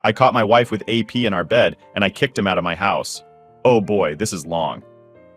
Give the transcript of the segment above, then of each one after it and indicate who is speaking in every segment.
Speaker 1: I caught my wife with AP in our bed, and I kicked him out of my house. Oh boy, this is long.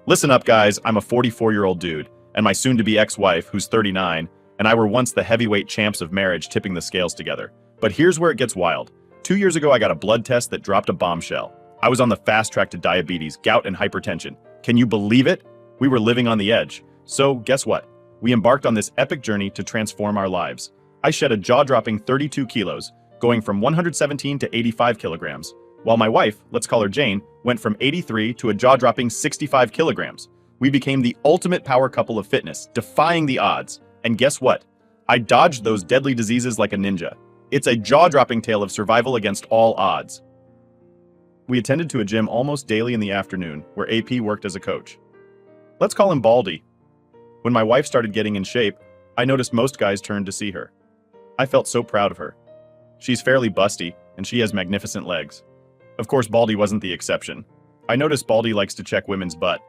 Speaker 1: Listen up, guys, I'm a 44-year-old dude, and my soon-to-be ex-wife, who's 39, and I were once the heavyweight champs of marriage tipping the scales together. But here's where it gets wild. 2 years ago, I got a blood test that dropped a bombshell. I was on the fast track to diabetes, gout, and hypertension. Can you believe it? We were living on the edge. So, guess what? We embarked on this epic journey to transform our lives. I shed a jaw-dropping 32 kilos, going from 117 to 85 kilograms, while my wife, let's call her Jane, went from 83 to a jaw-dropping 65 kilograms. We became the ultimate power couple of fitness, defying the odds. And guess what? I dodged those deadly diseases like a ninja. It's a jaw-dropping tale of survival against all odds. We attended to a gym almost daily in the afternoon, where AP worked as a coach. Let's call him Baldy. When my wife started getting in shape, I noticed most guys turned to see her. I felt so proud of her. She's fairly busty, and she has magnificent legs. Of course, Baldy wasn't the exception. I noticed Baldy likes to check women's butt.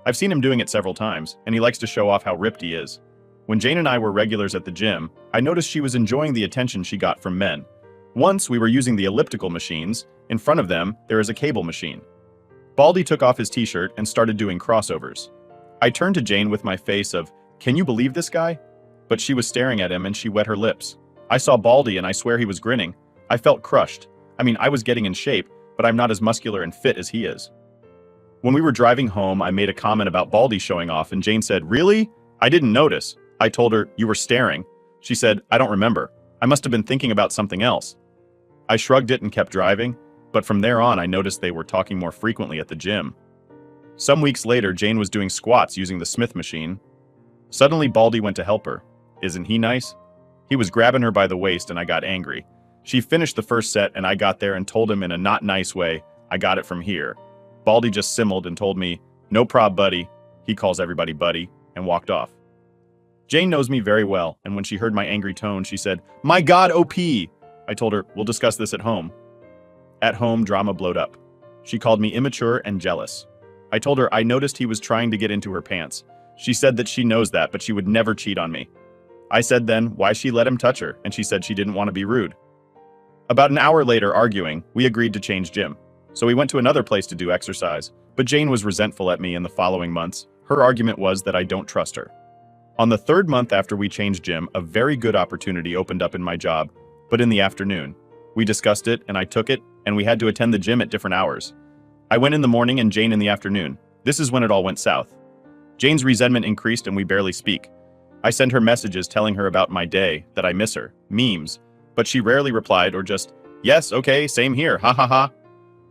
Speaker 1: I've seen him doing it several times, and he likes to show off how ripped he is. When Jane and I were regulars at the gym, I noticed she was enjoying the attention she got from men. Once we were using the elliptical machines. In front of them, there is a cable machine. Baldy took off his t-shirt and started doing crossovers. I turned to Jane with my face of, "Can you believe this guy?" But she was staring at him and she wet her lips. I saw Baldy and I swear he was grinning. I felt crushed. I mean, I was getting in shape, but I'm not as muscular and fit as he is. When we were driving home, I made a comment about Baldy showing off and Jane said, "Really? I didn't notice." I told her, "You were staring." She said, "I don't remember. I must have been thinking about something else." I shrugged it and kept driving, but from there on I noticed they were talking more frequently at the gym. Some weeks later, Jane was doing squats using the Smith machine. Suddenly, Baldy went to help her. Isn't he nice? He was grabbing her by the waist and I got angry. She finished the first set and I got there and told him in a not nice way, "I got it from here." Baldy just simmered and told me, "No prob, buddy." He calls everybody buddy, and walked off. Jane knows me very well, and when she heard my angry tone, she said, "My God, OP!" I told her, "We'll discuss this at home." At home, drama blowed up. She called me immature and jealous. I told her I noticed he was trying to get into her pants. She said that she knows that, but she would never cheat on me. I said then why she let him touch her, and she said she didn't want to be rude. About an hour later, arguing, we agreed to change gym. So we went to another place to do exercise, but Jane was resentful at me in the following months. Her argument was that I don't trust her. On the third month after we changed gym, a very good opportunity opened up in my job, but in the afternoon. We discussed it, and I took it, and we had to attend the gym at different hours. I went in the morning and Jane in the afternoon. This is when it all went south. Jane's resentment increased and we barely speak. I send her messages telling her about my day, that I miss her, memes, but she rarely replied or just, "Yes, okay, same here, ha ha ha."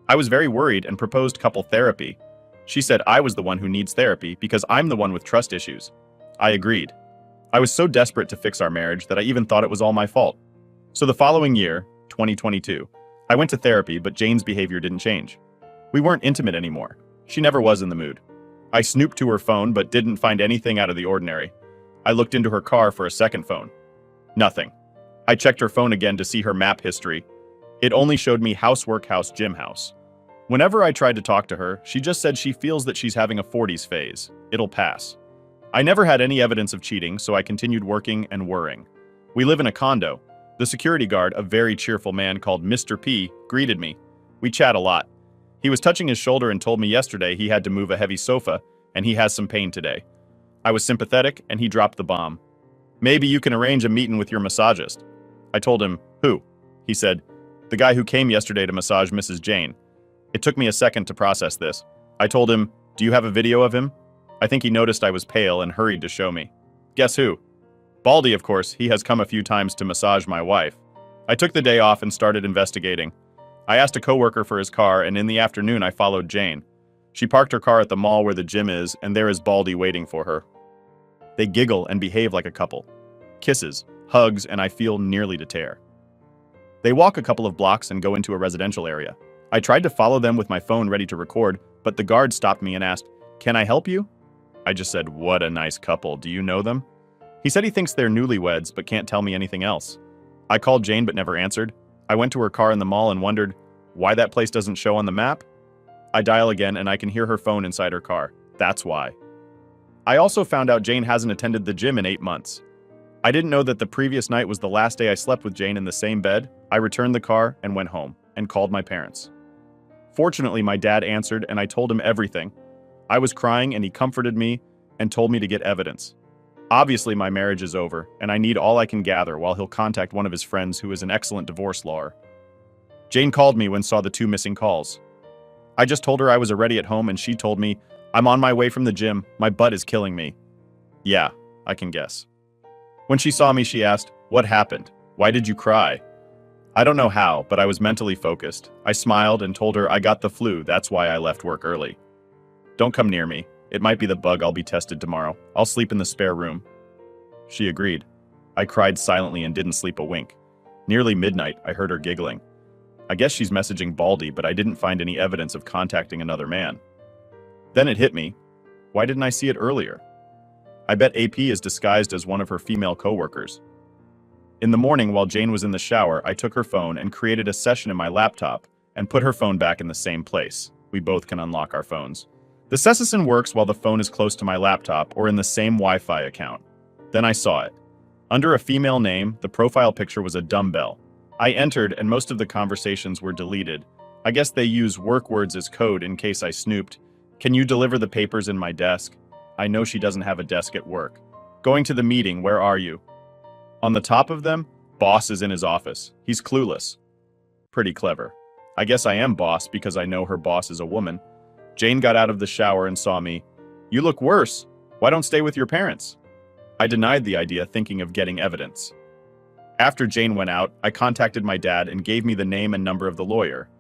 Speaker 1: I was very worried and proposed couple therapy. She said I was the one who needs therapy because I'm the one with trust issues. I agreed. I was so desperate to fix our marriage that I even thought it was all my fault. So the following year, 2022, I went to therapy, but Jane's behavior didn't change. We weren't intimate anymore. She never was in the mood. I snooped to her phone but didn't find anything out of the ordinary. I looked into her car for a second phone. Nothing. I checked her phone again to see her map history. It only showed me housework, house, gym, house. Whenever I tried to talk to her, she just said she feels that she's having a 40s phase. It'll pass. I never had any evidence of cheating, so I continued working and worrying. We live in a condo. The security guard, a very cheerful man called Mr. P, greeted me. We chat a lot. He was touching his shoulder and told me yesterday he had to move a heavy sofa, and he has some pain today. I was sympathetic, and he dropped the bomb. "Maybe you can arrange a meeting with your massagist." I told him, "Who?" He said, "The guy who came yesterday to massage Mrs. Jane." It took me a second to process this. I told him, "Do you have a video of him?" I think he noticed I was pale and hurried to show me. Guess who? Baldy, of course. He has come a few times to massage my wife. I took the day off and started investigating. I asked a coworker for his car, and in the afternoon I followed Jane. She parked her car at the mall where the gym is, and there is Baldy waiting for her. They giggle and behave like a couple. Kisses, hugs, and I feel nearly to tear. They walk a couple of blocks and go into a residential area. I tried to follow them with my phone ready to record, but the guard stopped me and asked, "Can I help you?" I just said, "What a nice couple. Do you know them?" He said he thinks they're newlyweds, but can't tell me anything else. I called Jane but never answered. I went to her car in the mall and wondered why that place doesn't show on the map. I dial again and I can hear her phone inside her car. That's why. I also found out Jane hasn't attended the gym in 8 months. I didn't know that the previous night was the last day I slept with Jane in the same bed. I returned the car and went home. and called my parents. Fortunately, my dad answered and I told him everything. I was crying and he comforted me and told me to get evidence. Obviously, my marriage is over, and I need all I can gather while he'll contact one of his friends who is an excellent divorce lawyer. Jane called me when saw the 2 missing calls. I just told her I was already at home and she told me, "I'm on my way from the gym, my butt is killing me." Yeah, I can guess. When she saw me, she asked, "What happened? Why did you cry?" I don't know how, but I was mentally focused. I smiled and told her I got the flu, that's why I left work early. "Don't come near me. It might be the bug, I'll be tested tomorrow. I'll sleep in the spare room." She agreed. I cried silently and didn't sleep a wink. Nearly midnight, I heard her giggling. I guess she's messaging Baldy, but I didn't find any evidence of contacting another man. Then it hit me. Why didn't I see it earlier? I bet AP is disguised as one of her female coworkers. In the morning, while Jane was in the shower, I took her phone and created a session in my laptop and put her phone back in the same place. We both can unlock our phones. The session works while the phone is close to my laptop or in the same Wi-Fi account. Then I saw it. Under a female name, the profile picture was a dumbbell. I entered and most of the conversations were deleted. I guess they use work words as code in case I snooped. "Can you deliver the papers in my desk?" I know she doesn't have a desk at work. "Going to the meeting, where are you?" On the top of them, "Boss is in his office. He's clueless." Pretty clever. I guess I am boss because I know her boss is a woman. Jane got out of the shower and saw me. "You look worse. Why don't stay with your parents?" I denied the idea, thinking of getting evidence. After Jane went out, I contacted my dad and gave me the name and number of the lawyer.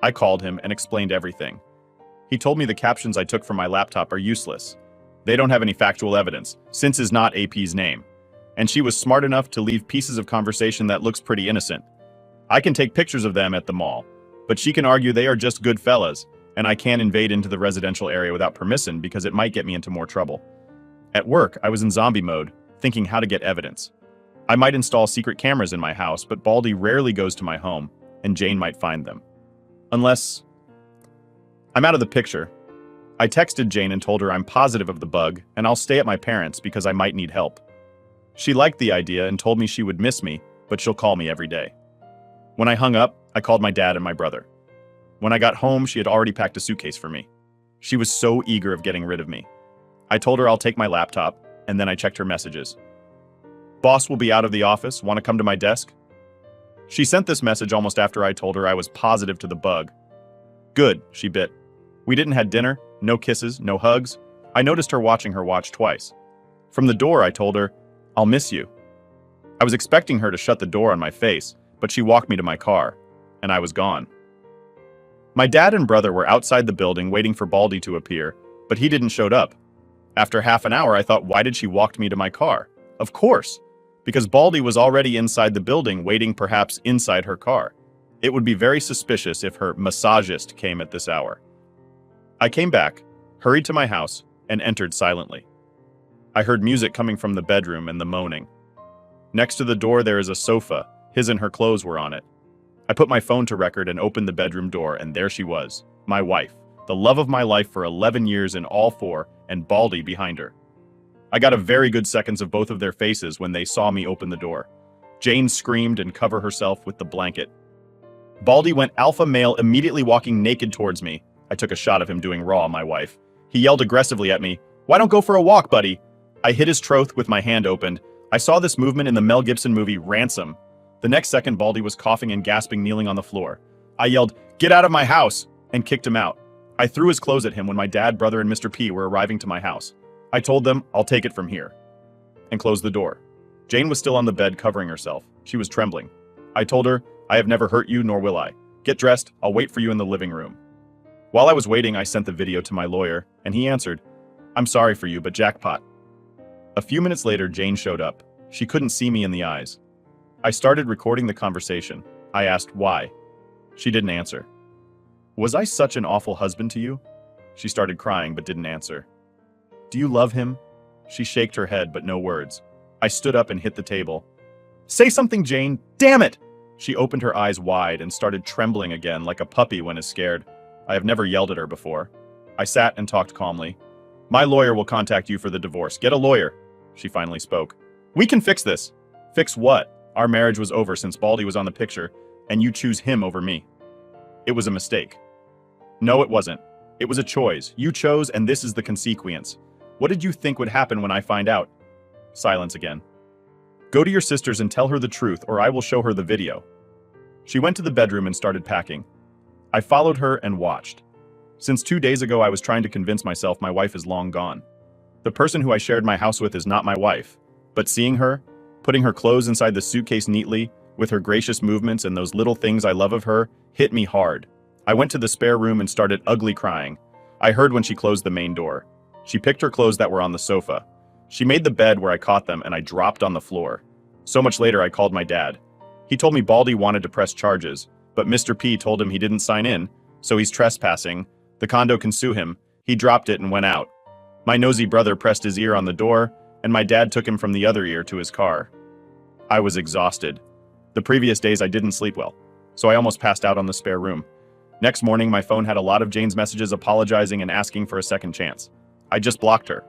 Speaker 1: I called him and explained everything. He told me the captions I took from my laptop are useless. They don't have any factual evidence, since is not AP's name. And she was smart enough to leave pieces of conversation that looks pretty innocent. I can take pictures of them at the mall, but she can argue they are just good fellas, and I can't invade into the residential area without permission because it might get me into more trouble. At work, I was in zombie mode, thinking how to get evidence. I might install secret cameras in my house, but Baldy rarely goes to my home, and Jane might find them. Unless I'm out of the picture. I texted Jane and told her I'm positive of the bug, and I'll stay at my parents' because I might need help. She liked the idea and told me she would miss me, but she'll call me every day. When I hung up, I called my dad and my brother. When I got home, she had already packed a suitcase for me. She was so eager of getting rid of me. I told her I'll take my laptop, and then I checked her messages. "Boss will be out of the office. Want to come to my desk?" She sent this message almost after I told her I was positive to the bug. "Good," she bit. We didn't have dinner, no kisses, no hugs. I noticed her watching her watch twice. From the door, I told her, "I'll miss you." I was expecting her to shut the door on my face, but she walked me to my car, and I was gone. My dad and brother were outside the building waiting for Baldy to appear, but he didn't show up. After half an hour, I thought, why did she walk me to my car? Of course, because Baldy was already inside the building waiting perhaps inside her car. It would be very suspicious if her massagist came at this hour. I came back, hurried to my house, and entered silently. I heard music coming from the bedroom and the moaning. Next to the door there is a sofa. His and her clothes were on it. I put my phone to record and opened the bedroom door, and there she was, my wife, the love of my life for 11 years in all four, and Baldy behind her. I got a very good seconds of both of their faces when they saw me open the door. Jane screamed and covered herself with the blanket. Baldy went alpha male, immediately walking naked towards me. I took a shot of him doing raw, my wife. He yelled aggressively at me, "Why don't go for a walk, buddy?" I hit his throat with my hand opened. I saw this movement in the Mel Gibson movie Ransom. The next second, Baldy was coughing and gasping, kneeling on the floor. I yelled, "Get out of my house!" and kicked him out. I threw his clothes at him when my dad, brother, and Mr. P were arriving to my house. I told them, "I'll take it from here," and closed the door. Jane was still on the bed covering herself. She was trembling. I told her, "I have never hurt you, nor will I. Get dressed, I'll wait for you in the living room." While I was waiting, I sent the video to my lawyer, and he answered, "I'm sorry for you, but jackpot." A few minutes later, Jane showed up. She couldn't see me in the eyes. I started recording the conversation. I asked why. She didn't answer. "Was I such an awful husband to you?" She started crying but didn't answer. "Do you love him?" She shook her head but no words. I stood up and hit the table. "Say something, Jane! Damn it!" She opened her eyes wide and started trembling again like a puppy when is scared. I have never yelled at her before. I sat and talked calmly. "My lawyer will contact you for the divorce. Get a lawyer." She finally spoke. "We can fix this." "Fix what? Our marriage was over since Baldy was on the picture, and you choose him over me." It was a mistake. No, it wasn't. It was a choice. You chose, and this is the consequence. What did you think would happen when I find out? Silence again. Go to your sisters and tell her the truth, or I will show her the video. She went to the bedroom and started packing. I followed her and watched. Since 2 days ago, I was trying to convince myself my wife is long gone. The person who I shared my house with is not my wife. But seeing her, putting her clothes inside the suitcase neatly, with her gracious movements and those little things I love of her, hit me hard. I went to the spare room and started ugly crying. I heard when she closed the main door. She picked her clothes that were on the sofa. She made the bed where I caught them and I dropped on the floor. So much later, I called my dad. He told me Baldy wanted to press charges, but Mr. P told him he didn't sign in, so he's trespassing. The condo can sue him. He dropped it and went out. My nosy brother pressed his ear on the door, and my dad took him from the other ear to his car. I was exhausted. The previous days I didn't sleep well, so I almost passed out on the spare room. Next morning, my phone had a lot of Jane's messages apologizing and asking for a second chance. I just blocked her.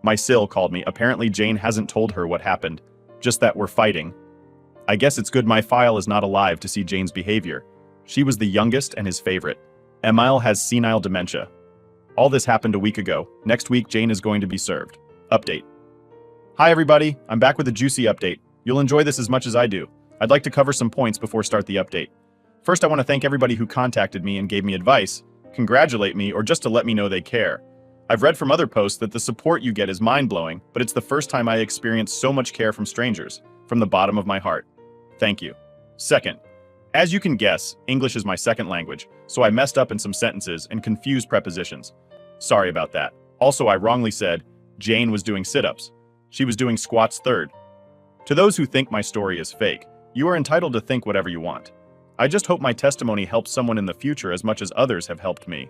Speaker 1: My Sil called me. Apparently Jane hasn't told her what happened, just that we're fighting. I guess it's good my file is not alive to see Jane's behavior. She was the youngest and his favorite. Emile has senile dementia. All this happened a week ago. Next week, Jane is going to be served. Update. Hi everybody, I'm back with a juicy update. You'll enjoy this as much as I do. I'd like to cover some points before start the update. First, I want to thank everybody who contacted me and gave me advice, congratulate me, or just to let me know they care. I've read from other posts that the support you get is mind-blowing, but it's the first time I experienced so much care from strangers, from the bottom of my heart. Thank you. Second, as you can guess, English is my second language, so I messed up in some sentences and confused prepositions. Sorry about that. Also, I wrongly said Jane was doing sit-ups. She was doing squats third. To those who think my story is fake, you are entitled to think whatever you want. I just hope my testimony helps someone in the future as much as others have helped me.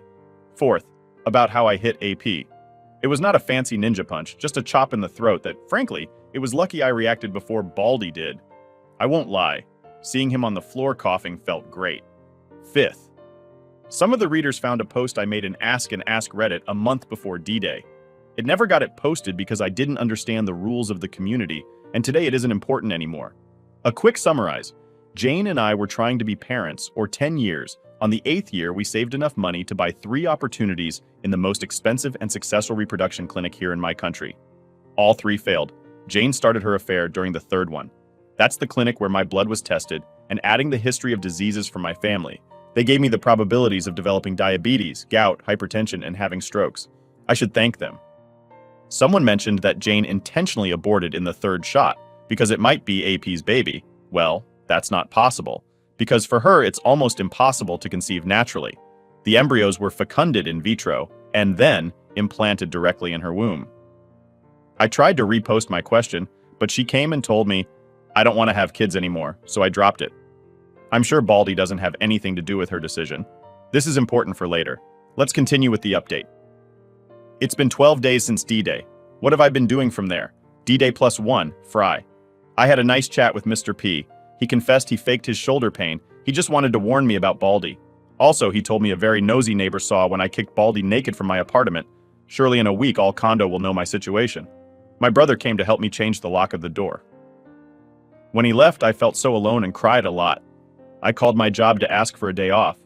Speaker 1: Fourth, about how I hit AP. It was not a fancy ninja punch, just a chop in the throat that, frankly, it was lucky I reacted before Baldy did. I won't lie, seeing him on the floor coughing felt great. Fifth, some of the readers found a post I made in Ask Reddit a month before D-Day. It never got it posted because I didn't understand the rules of the community, and today it isn't important anymore. A quick summarize. Jane and I were trying to be parents, or 10 years. On the 8th year, we saved enough money to buy 3 opportunities in the most expensive and successful reproduction clinic here in my country. All 3 failed. Jane started her affair during the 3rd one. That's the clinic where my blood was tested, and adding the history of diseases from my family, they gave me the probabilities of developing diabetes, gout, hypertension, and having strokes. I should thank them. Someone mentioned that Jane intentionally aborted in the 3rd shot because it might be AP's baby. Well, that's not possible, because for her it's almost impossible to conceive naturally. The embryos were fecunded in vitro and then implanted directly in her womb. I tried to repost my question, but she came and told me, I don't want to have kids anymore, so I dropped it. I'm sure Baldy doesn't have anything to do with her decision. This is important for later. Let's continue with the update. It's been 12 days since D-Day. What have I been doing from there? D-Day +1, Fry. I had a nice chat with Mr. P. He confessed he faked his shoulder pain. He just wanted to warn me about Baldy. Also, he told me a very nosy neighbor saw when I kicked Baldy naked from my apartment. Surely in a week all condo will know my situation. My brother came to help me change the lock of the door. When he left, I felt so alone and cried a lot. I called my job to ask for a day off.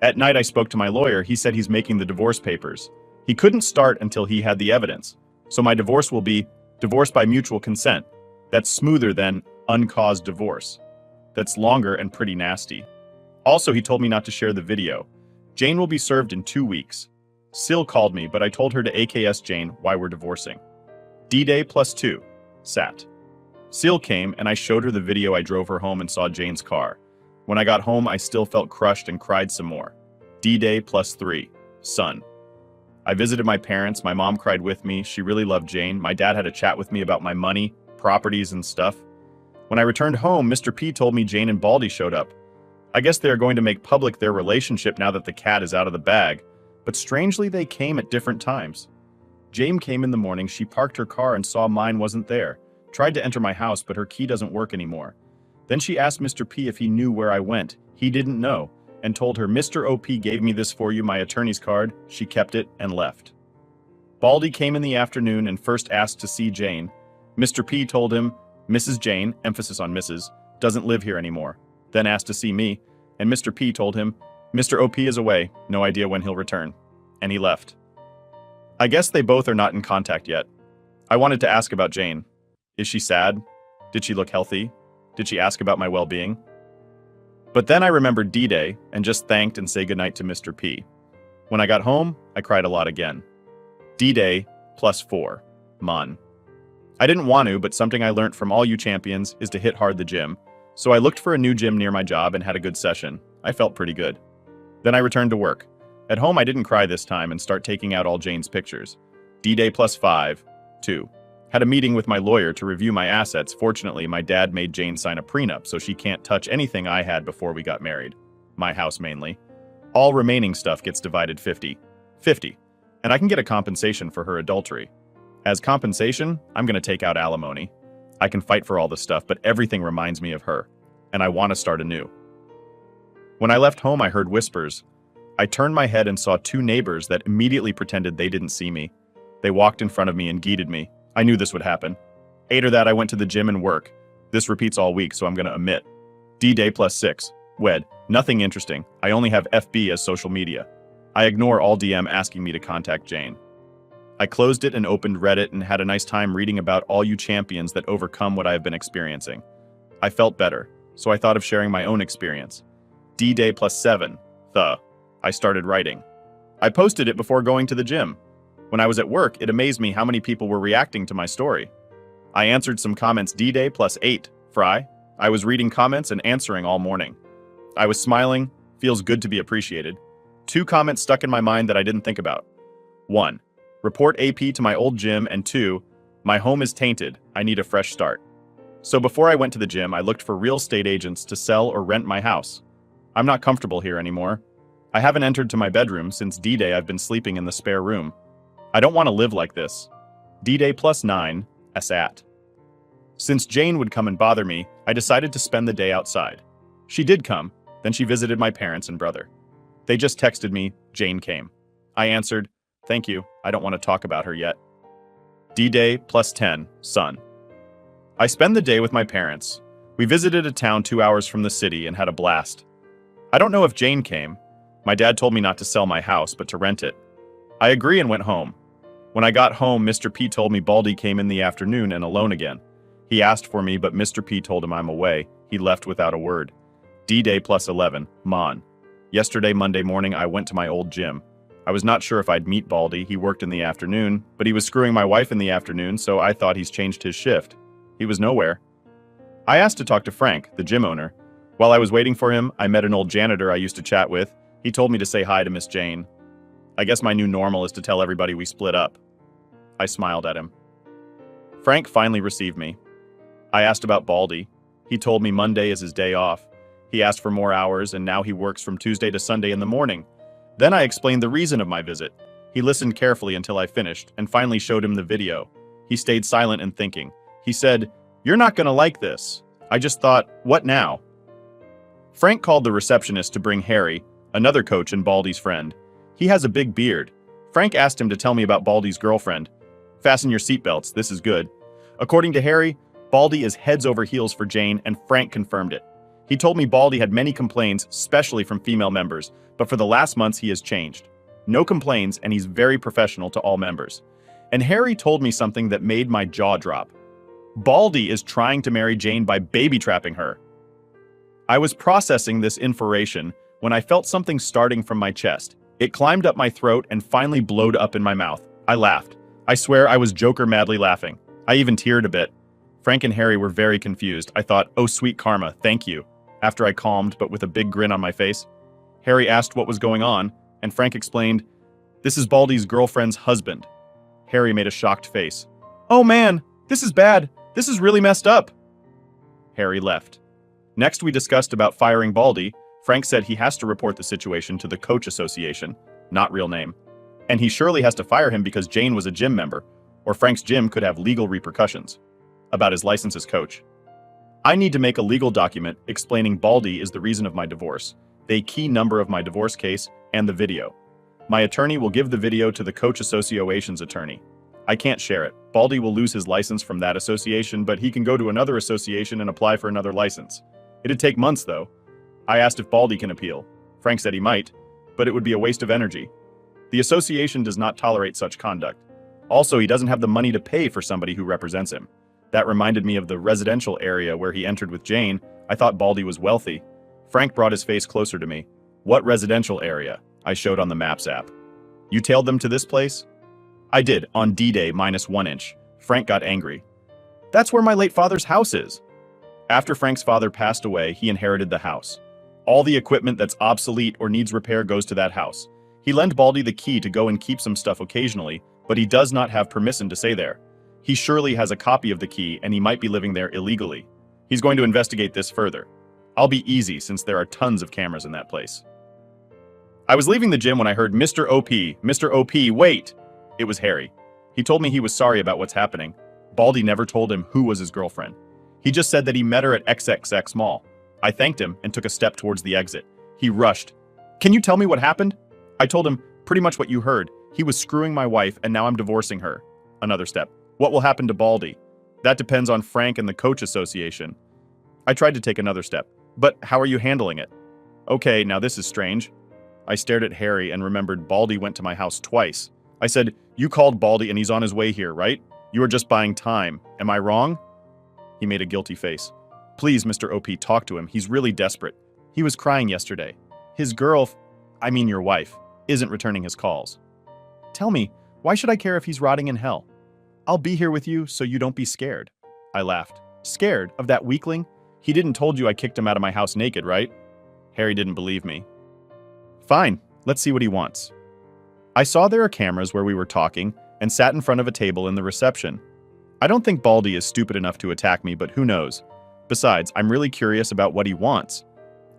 Speaker 1: At night, I spoke to my lawyer. He said he's making the divorce papers. He couldn't start until he had the evidence. So my divorce will be divorce by mutual consent. That's smoother than uncaused divorce. That's longer and pretty nasty. Also, he told me not to share the video. Jane will be served in 2 weeks. Sil called me, but I told her to AKS Jane why we're divorcing. D-Day +2, Sat. Sil came and I showed her the video. I drove her home and saw Jane's car. When I got home, I still felt crushed and cried some more. D-Day +3, Son. I visited my parents. My mom cried with me. She really loved Jane. My dad had a chat with me about my money, properties, and stuff. When I returned home, Mr. P told me Jane and Baldy showed up. I guess they are going to make public their relationship now that the cat is out of the bag, but strangely they came at different times. Jane came in the morning. She parked her car and saw mine wasn't there. Tried to enter my house, but her key doesn't work anymore. Then she asked Mr. P if he knew where I went. He didn't know, and told her, Mr. OP gave me this for you, my attorney's card. She kept it and left. Baldy came in the afternoon and first asked to see Jane. Mr. P told him, Mrs. Jane, emphasis on Mrs., doesn't live here anymore. Then asked to see me, and Mr. P told him, Mr. OP is away, no idea when he'll return. And he left. I guess they both are not in contact yet. I wanted to ask about Jane. Is she sad? Did she look healthy? Did she ask about my well-being? But then I remembered D-Day and just thanked and say goodnight to Mr. P. When I got home, I cried a lot again. D-Day +4. Mon. I didn't want to, but something I learned from all you champions is to hit hard the gym. So I looked for a new gym near my job and had a good session. I felt pretty good. Then I returned to work. At home, I didn't cry this time and start taking out all Jane's pictures. D-Day +5. 2. Had a meeting with my lawyer to review my assets. Fortunately, my dad made Jane sign a prenup so she can't touch anything I had before we got married. My house mainly. All remaining stuff gets divided 50-50. And I can get a compensation for her adultery. As compensation, I'm gonna take out alimony. I can fight for all the stuff, but everything reminds me of her. And I want to start anew. When I left home, I heard whispers. I turned my head and saw two neighbors that immediately pretended they didn't see me. They walked in front of me and greeted me. I knew this would happen. After that, I went to the gym and work. This repeats all week, so I'm gonna omit. D-Day +6. Wed. Nothing interesting. I only have FB as social media. I ignore all DM asking me to contact Jane. I closed it and opened Reddit and had a nice time reading about all you champions that overcome what I have been experiencing. I felt better, so I thought of sharing my own experience. D-Day +7. I started writing. I posted it before going to the gym. When I was at work, it amazed me how many people were reacting to my story. I answered some comments. D-Day +8. Fry. I was reading comments and answering all morning. I was smiling. Feels good to be appreciated. 2 comments stuck in my mind that I didn't think about. 1. Report AP to my old gym, and 2. My home is tainted. I need a fresh start. So before I went to the gym, I looked for real estate agents to sell or rent my house. I'm not comfortable here anymore. I haven't entered to my bedroom since D-Day. I've been sleeping in the spare room. I don't want to live like this. D-Day +9. Asat. Since Jane would come and bother me, I decided to spend the day outside. She did come, then she visited my parents and brother. They just texted me, Jane came. I answered, thank you, I don't want to talk about her yet. D-Day +10. Son. I spend the day with my parents. We visited a town 2 hours from the city and had a blast. I don't know if Jane came. My dad told me not to sell my house, but to rent it. I agree and went home. When I got home, Mr. P told me Baldy came in the afternoon and alone again. He asked for me, but Mr. P told him I'm away. He left without a word. D-Day +11. Mon. Yesterday, Monday morning, I went to my old gym. I was not sure if I'd meet Baldy. He worked in the afternoon, but he was screwing my wife in the afternoon, so I thought he's changed his shift. He was nowhere. I asked to talk to Frank, the gym owner. While I was waiting for him, I met an old janitor I used to chat with. He told me to say hi to Miss Jane. I guess my new normal is to tell everybody we split up. I smiled at him. Frank finally received me. I asked about Baldy. He told me Monday is his day off. He asked for more hours, and now he works from Tuesday to Sunday in the morning. Then I explained the reason of my visit. He listened carefully until I finished, and finally showed him the video. He stayed silent and thinking. He said, "You're not gonna like this." I just thought, what now? Frank called the receptionist to bring Harry, another coach and Baldy's friend. He has a big beard. Frank asked him to tell me about Baldy's girlfriend. Fasten your seatbelts, this is good. According to Harry, Baldy is heads over heels for Jane, and Frank confirmed it. He told me Baldy had many complaints, especially from female members, but for the last months he has changed. No complaints, and he's very professional to all members. And Harry told me something that made my jaw drop. Baldy is trying to marry Jane by baby-trapping her. I was processing this information when I felt something starting from my chest. It climbed up my throat and finally blowed up in my mouth. I laughed. I swear I was Joker madly laughing. I even teared a bit. Frank and Harry were very confused. I thought, oh sweet karma, thank you. After I calmed, but with a big grin on my face. Harry asked what was going on, and Frank explained, "This is Baldy's girlfriend's husband." Harry made a shocked face. "Oh man, this is bad. This is really messed up." Harry left. Next we discussed about firing Baldy. Frank said he has to report the situation to the Coach Association, not real name. And he surely has to fire him because Jane was a gym member, or Frank's gym could have legal repercussions about his license as coach. I need to make a legal document explaining Baldy is the reason of my divorce, the key number of my divorce case, and the video. My attorney will give the video to the Coach Association's attorney. I can't share it. Baldy will lose his license from that association, but he can go to another association and apply for another license. It'd take months, though. I asked if Baldy can appeal. Frank said he might, but it would be a waste of energy. The association does not tolerate such conduct. Also, he doesn't have the money to pay for somebody who represents him. That reminded me of the residential area where he entered with Jane. I thought Baldy was wealthy. Frank brought his face closer to me. What residential area? I showed on the Maps app. You tailed them to this place? I did, on D-Day -1 inch. Frank got angry. That's where my late father's house is. After Frank's father passed away, he inherited the house. All the equipment that's obsolete or needs repair goes to that house. He lent Baldy the key to go and keep some stuff occasionally, but he does not have permission to stay there. He surely has a copy of the key and he might be living there illegally. He's going to investigate this further. I'll be easy since there are tons of cameras in that place. I was leaving the gym when I heard Mr. OP, wait! It was Harry. He told me he was sorry about what's happening. Baldy never told him who was his girlfriend. He just said that he met her at XXX Mall. I thanked him and took a step towards the exit. He rushed. Can you tell me what happened? I told him pretty much what you heard. He was screwing my wife and now I'm divorcing her. Another step. What will happen to Baldy? That depends on Frank and the coach association. I tried to take another step. But how are you handling it? Okay, now this is strange. I stared at Harry and remembered Baldy went to my house twice. I said, you called Baldy and he's on his way here, right? You are just buying time. Am I wrong? He made a guilty face. Please, Mr. OP, talk to him. He's really desperate. He was crying yesterday. His your wife, isn't returning his calls. Tell me, why should I care if he's rotting in hell? I'll be here with you so you don't be scared. I laughed. Scared of that weakling? He didn't told you I kicked him out of my house naked, right? Harry didn't believe me. Fine, let's see what he wants. I saw there are cameras where we were talking and sat in front of a table in the reception. I don't think Baldy is stupid enough to attack me, but who knows? Besides, I'm really curious about what he wants.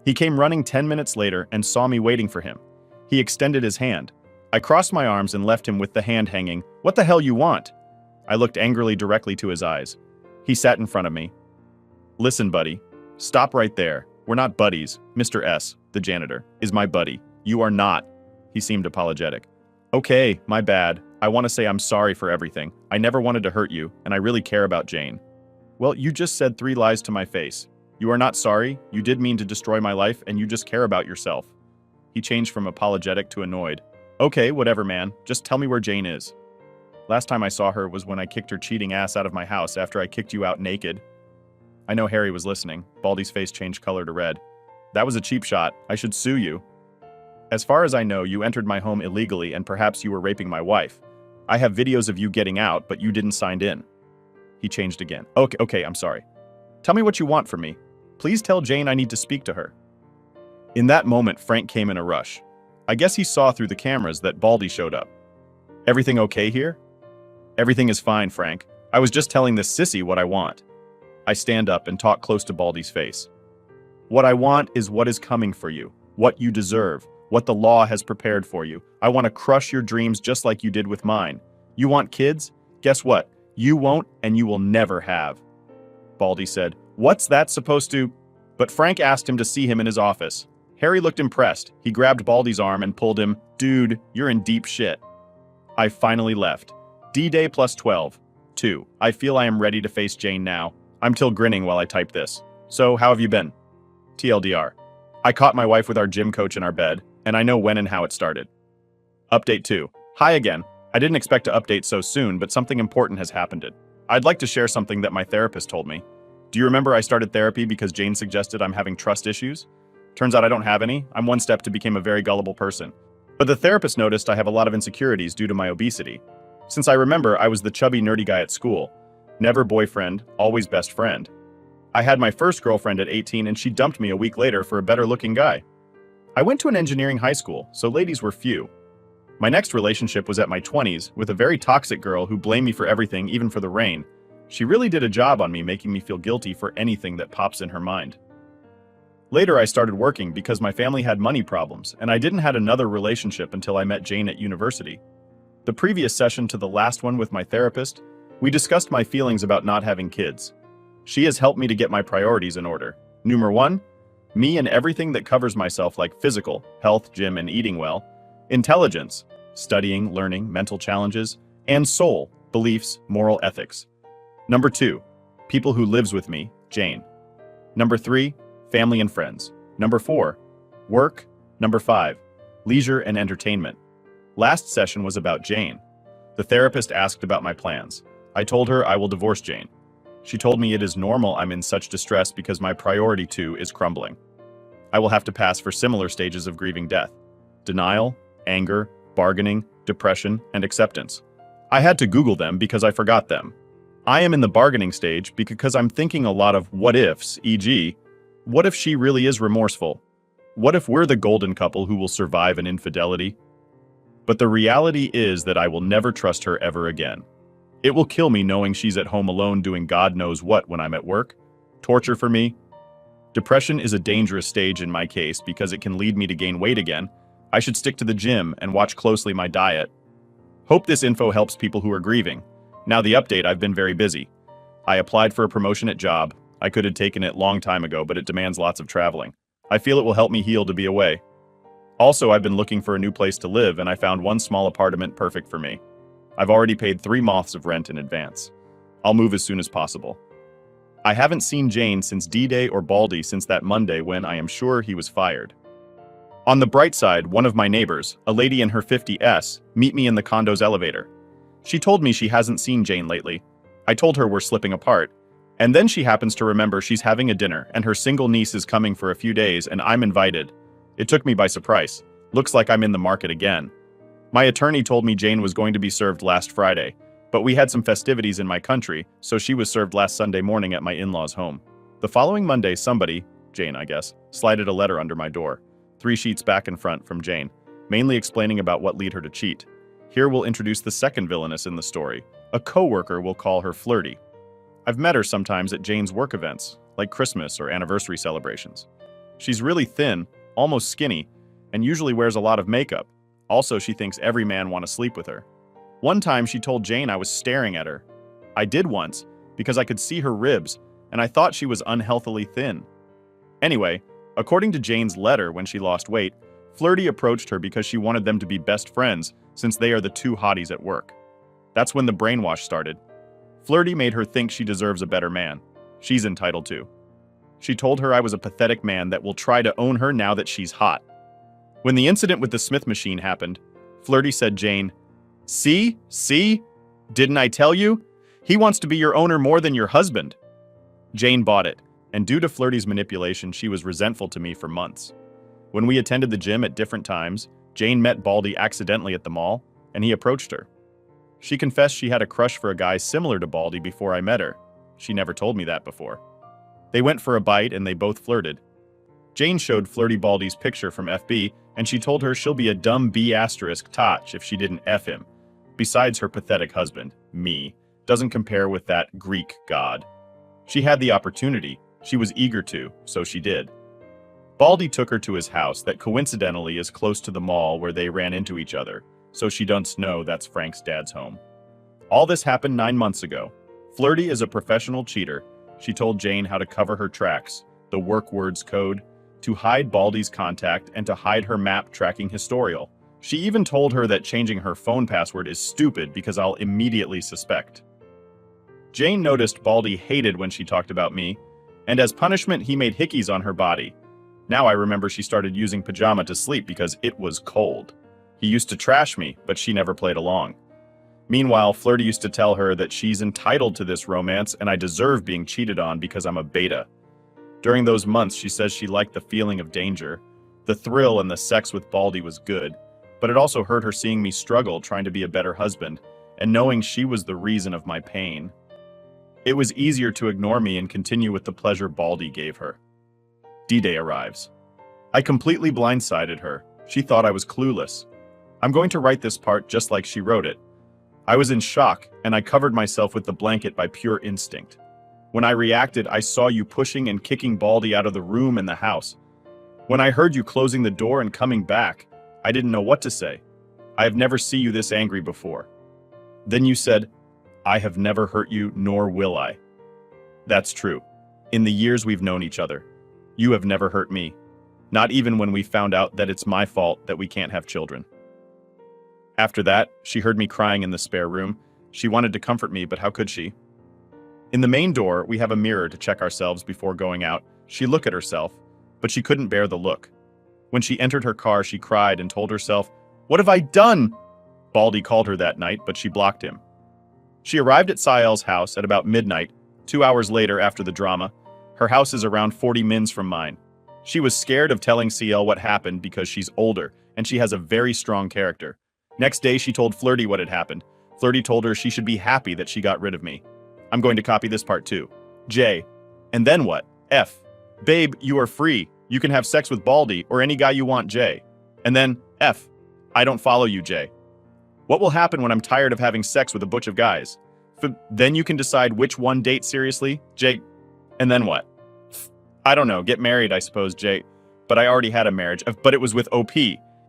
Speaker 1: He came running 10 minutes later and saw me waiting for him. He extended his hand. I crossed my arms and left him with the hand hanging. What the hell you want? I looked angrily directly to his eyes. He sat in front of me. Listen, buddy. Stop right there. We're not buddies. Mr. S, the janitor, is my buddy. You are not. He seemed apologetic. Okay, my bad. I want to say I'm sorry for everything. I never wanted to hurt you, and I really care about Jane. Well, you just said 3 lies to my face. You are not sorry, you did mean to destroy my life, and you just care about yourself. He changed from apologetic to annoyed. Okay, whatever, man. Just tell me where Jane is. Last time I saw her was when I kicked her cheating ass out of my house after I kicked you out naked. I know Harry was listening. Baldy's face changed color to red. That was a cheap shot. I should sue you. As far as I know, you entered my home illegally and perhaps you were raping my wife. I have videos of you getting out, but you didn't sign in. He changed again. Okay, I'm sorry. Tell me what you want from me. Please tell Jane I need to speak to her. In that moment, Frank came in a rush. I guess he saw through the cameras that Baldy showed up. Everything okay here? Everything is fine, Frank. I was just telling this sissy what I want. I stand up and talk close to Baldy's face. What I want is what is coming for you, what you deserve, what the law has prepared for you. I want to crush your dreams just like you did with mine. You want kids? Guess what? You won't and you will never have. Baldy said, what's that supposed to? But Frank asked him to see him in his office. Harry looked impressed. He grabbed Baldy's arm and pulled him. Dude, you're in deep shit. I finally left. D-Day plus 12. 2. I feel I am ready to face Jane now. I'm still grinning while I type this. So, how have you been? TLDR. I caught my wife with our gym coach in our bed, and I know when and how it started. Update 2. Hi again. I didn't expect to update so soon, but something important has happened. I'd like to share something that my therapist told me. Do you remember I started therapy because Jane suggested I'm having trust issues? Turns out I don't have any. I'm one step to become a very gullible person. But the therapist noticed I have a lot of insecurities due to my obesity. Since I remember, I was the chubby, nerdy guy at school. Never boyfriend, always best friend. I had my first girlfriend at 18 and she dumped me a week later for a better-looking guy. I went to an engineering high school, so ladies were few. My next relationship was at my 20s with a very toxic girl who blamed me for everything, even for the rain. She really did a job on me, making me feel guilty for anything that pops in her mind. Later, I started working because my family had money problems, and I didn't have another relationship until I met Jane at university. The previous session to the last one with my therapist, we discussed my feelings about not having kids. She has helped me to get my priorities in order. Number 1, me and everything that covers myself like physical, health, gym, and eating well, intelligence, studying, learning, mental challenges, and soul, beliefs, moral ethics. Number 2, people who lives with me, Jane. Number 3, family and friends. Number 4, work, Number 5. Leisure and entertainment. Last session was about Jane. The therapist asked about my plans. I told her I will divorce Jane. She told me it is normal I'm in such distress because my priority too is crumbling. I will have to pass for similar stages of grieving death: denial, anger, bargaining, depression, and acceptance. I had to Google them because I forgot them. I am in the bargaining stage because I'm thinking a lot of what ifs, e.g., what if she really is remorseful? What if we're the golden couple who will survive an infidelity? But the reality is that I will never trust her ever again. It will kill me knowing she's at home alone doing God knows what when I'm at work. Torture for me. Depression is a dangerous stage in my case because it can lead me to gain weight again. I should stick to the gym and watch closely my diet. Hope this info helps people who are grieving. Now the update: I've been very busy. I applied for a promotion at job. I could have taken it long time ago, but it demands lots of traveling. I feel it will help me heal to be away. Also, I've been looking for a new place to live, and I found one small apartment perfect for me. I've already paid 3 months of rent in advance. I'll move as soon as possible. I haven't seen Jane since D-Day or Baldy since that Monday when I am sure he was fired. On the bright side, one of my neighbors, a lady in her 50s, meet me in the condo's elevator. She told me she hasn't seen Jane lately. I told her we're slipping apart. And then she happens to remember she's having a dinner and her single niece is coming for a few days and I'm invited. It took me by surprise. Looks like I'm in the market again. My attorney told me Jane was going to be served last Friday, but we had some festivities in my country, so she was served last Sunday morning at my in-laws' home. The following Monday, somebody, Jane I guess, slided a letter under my door. 3 sheets back and front from Jane, mainly explaining about what led her to cheat. Here we'll introduce the second villainess in the story. A co-worker will call her Flirty. I've met her sometimes at Jane's work events, like Christmas or anniversary celebrations. She's really thin, almost skinny, and usually wears a lot of makeup. Also, she thinks every man wants to sleep with her. One time she told Jane I was staring at her. I did once, because I could see her ribs, and I thought she was unhealthily thin. Anyway, according to Jane's letter when she lost weight, Flirty approached her because she wanted them to be best friends since they are the 2 hotties at work. That's when the brainwash started. Flirty made her think she deserves a better man. She's entitled to. She told her I was a pathetic man that will try to own her now that she's hot. When the incident with the Smith machine happened, Flirty said Jane, See? Didn't I tell you? He wants to be your owner more than your husband." Jane bought it, and due to Flirty's manipulation, she was resentful to me for months. When we attended the gym at different times, Jane met Baldy accidentally at the mall, and he approached her. She confessed she had a crush for a guy similar to Baldy before I met her. She never told me that before. They went for a bite and they both flirted. Jane showed Flirty Baldy's picture from FB, and she told her she'll be a dumb B** Toch if she didn't F him. Besides, her pathetic husband, me, doesn't compare with that Greek god. She had the opportunity. She was eager to, so she did. Baldy took her to his house that coincidentally is close to the mall where they ran into each other, so she doesn't know that's Frank's dad's home. All this happened 9 months ago. Flirty is a professional cheater. She told Jane how to cover her tracks, the work words code, to hide Baldy's contact and to hide her map tracking historial. She even told her that changing her phone password is stupid because I'll immediately suspect. Jane noticed Baldy hated when she talked about me, and as punishment he made hickeys on her body. Now I remember she started using pajama to sleep because it was cold. He used to trash me, but she never played along. Meanwhile, Flirty used to tell her that she's entitled to this romance and I deserve being cheated on because I'm a beta. During those months, she says she liked the feeling of danger. The thrill and the sex with Baldy was good, but it also hurt her seeing me struggle trying to be a better husband and knowing she was the reason of my pain. It was easier to ignore me and continue with the pleasure Baldy gave her. D-Day arrives. I completely blindsided her. She thought I was clueless. I'm going to write this part just like she wrote it. I was in shock, and I covered myself with the blanket by pure instinct. When I reacted, I saw you pushing and kicking Baldy out of the room and the house. When I heard you closing the door and coming back, I didn't know what to say. I have never seen you this angry before. Then you said, I have never hurt you, nor will I. That's true. In the years we've known each other, you have never hurt me. Not even when we found out that it's my fault that we can't have children. After that, she heard me crying in the spare room. She wanted to comfort me, but how could she? In the main door, we have a mirror to check ourselves before going out. She looked at herself, but she couldn't bear the look. When she entered her car, she cried and told herself, "What have I done?" Baldy called her that night, but she blocked him. She arrived at Sael's house at about midnight, 2 hours later after the drama. Her house is around 40 mins from mine. She was scared of telling Ciel what happened because she's older, and she has a very strong character. Next day, she told Flirty what had happened. Flirty told her she should be happy that she got rid of me. I'm going to copy this part too. J. And then what? F. Babe, you are free. You can have sex with Baldy or any guy you want, J. And then F. I don't follow you, J. What will happen when I'm tired of having sex with a bunch of guys? Then you can decide which one date seriously, J. And then what? I don't know, get married, I suppose, J. But I already had a marriage, but it was with OP.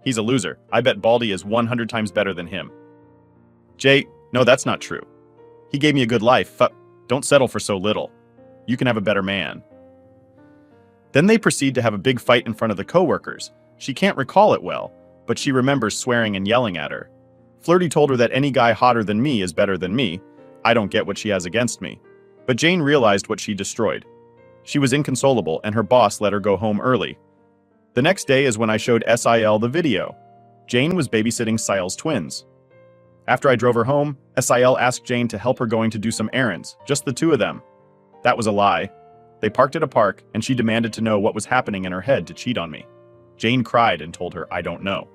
Speaker 1: He's a loser. I bet Baldy is 100 times better than him. J. No, that's not true. He gave me a good life. Don't settle for so little. You can have a better man. Then they proceed to have a big fight in front of the coworkers. She can't recall it well, but she remembers swearing and yelling at her. Flirty told her that any guy hotter than me is better than me. I don't get what she has against me. But Jane realized what she destroyed. She was inconsolable, and her boss let her go home early. The next day is when I showed Sil the video. Jane was babysitting Siel's twins. After I drove her home, Sil asked Jane to help her going to do some errands, just the two of them. That was a lie. They parked at a park, and she demanded to know what was happening in her head to cheat on me. Jane cried and told her, I don't know.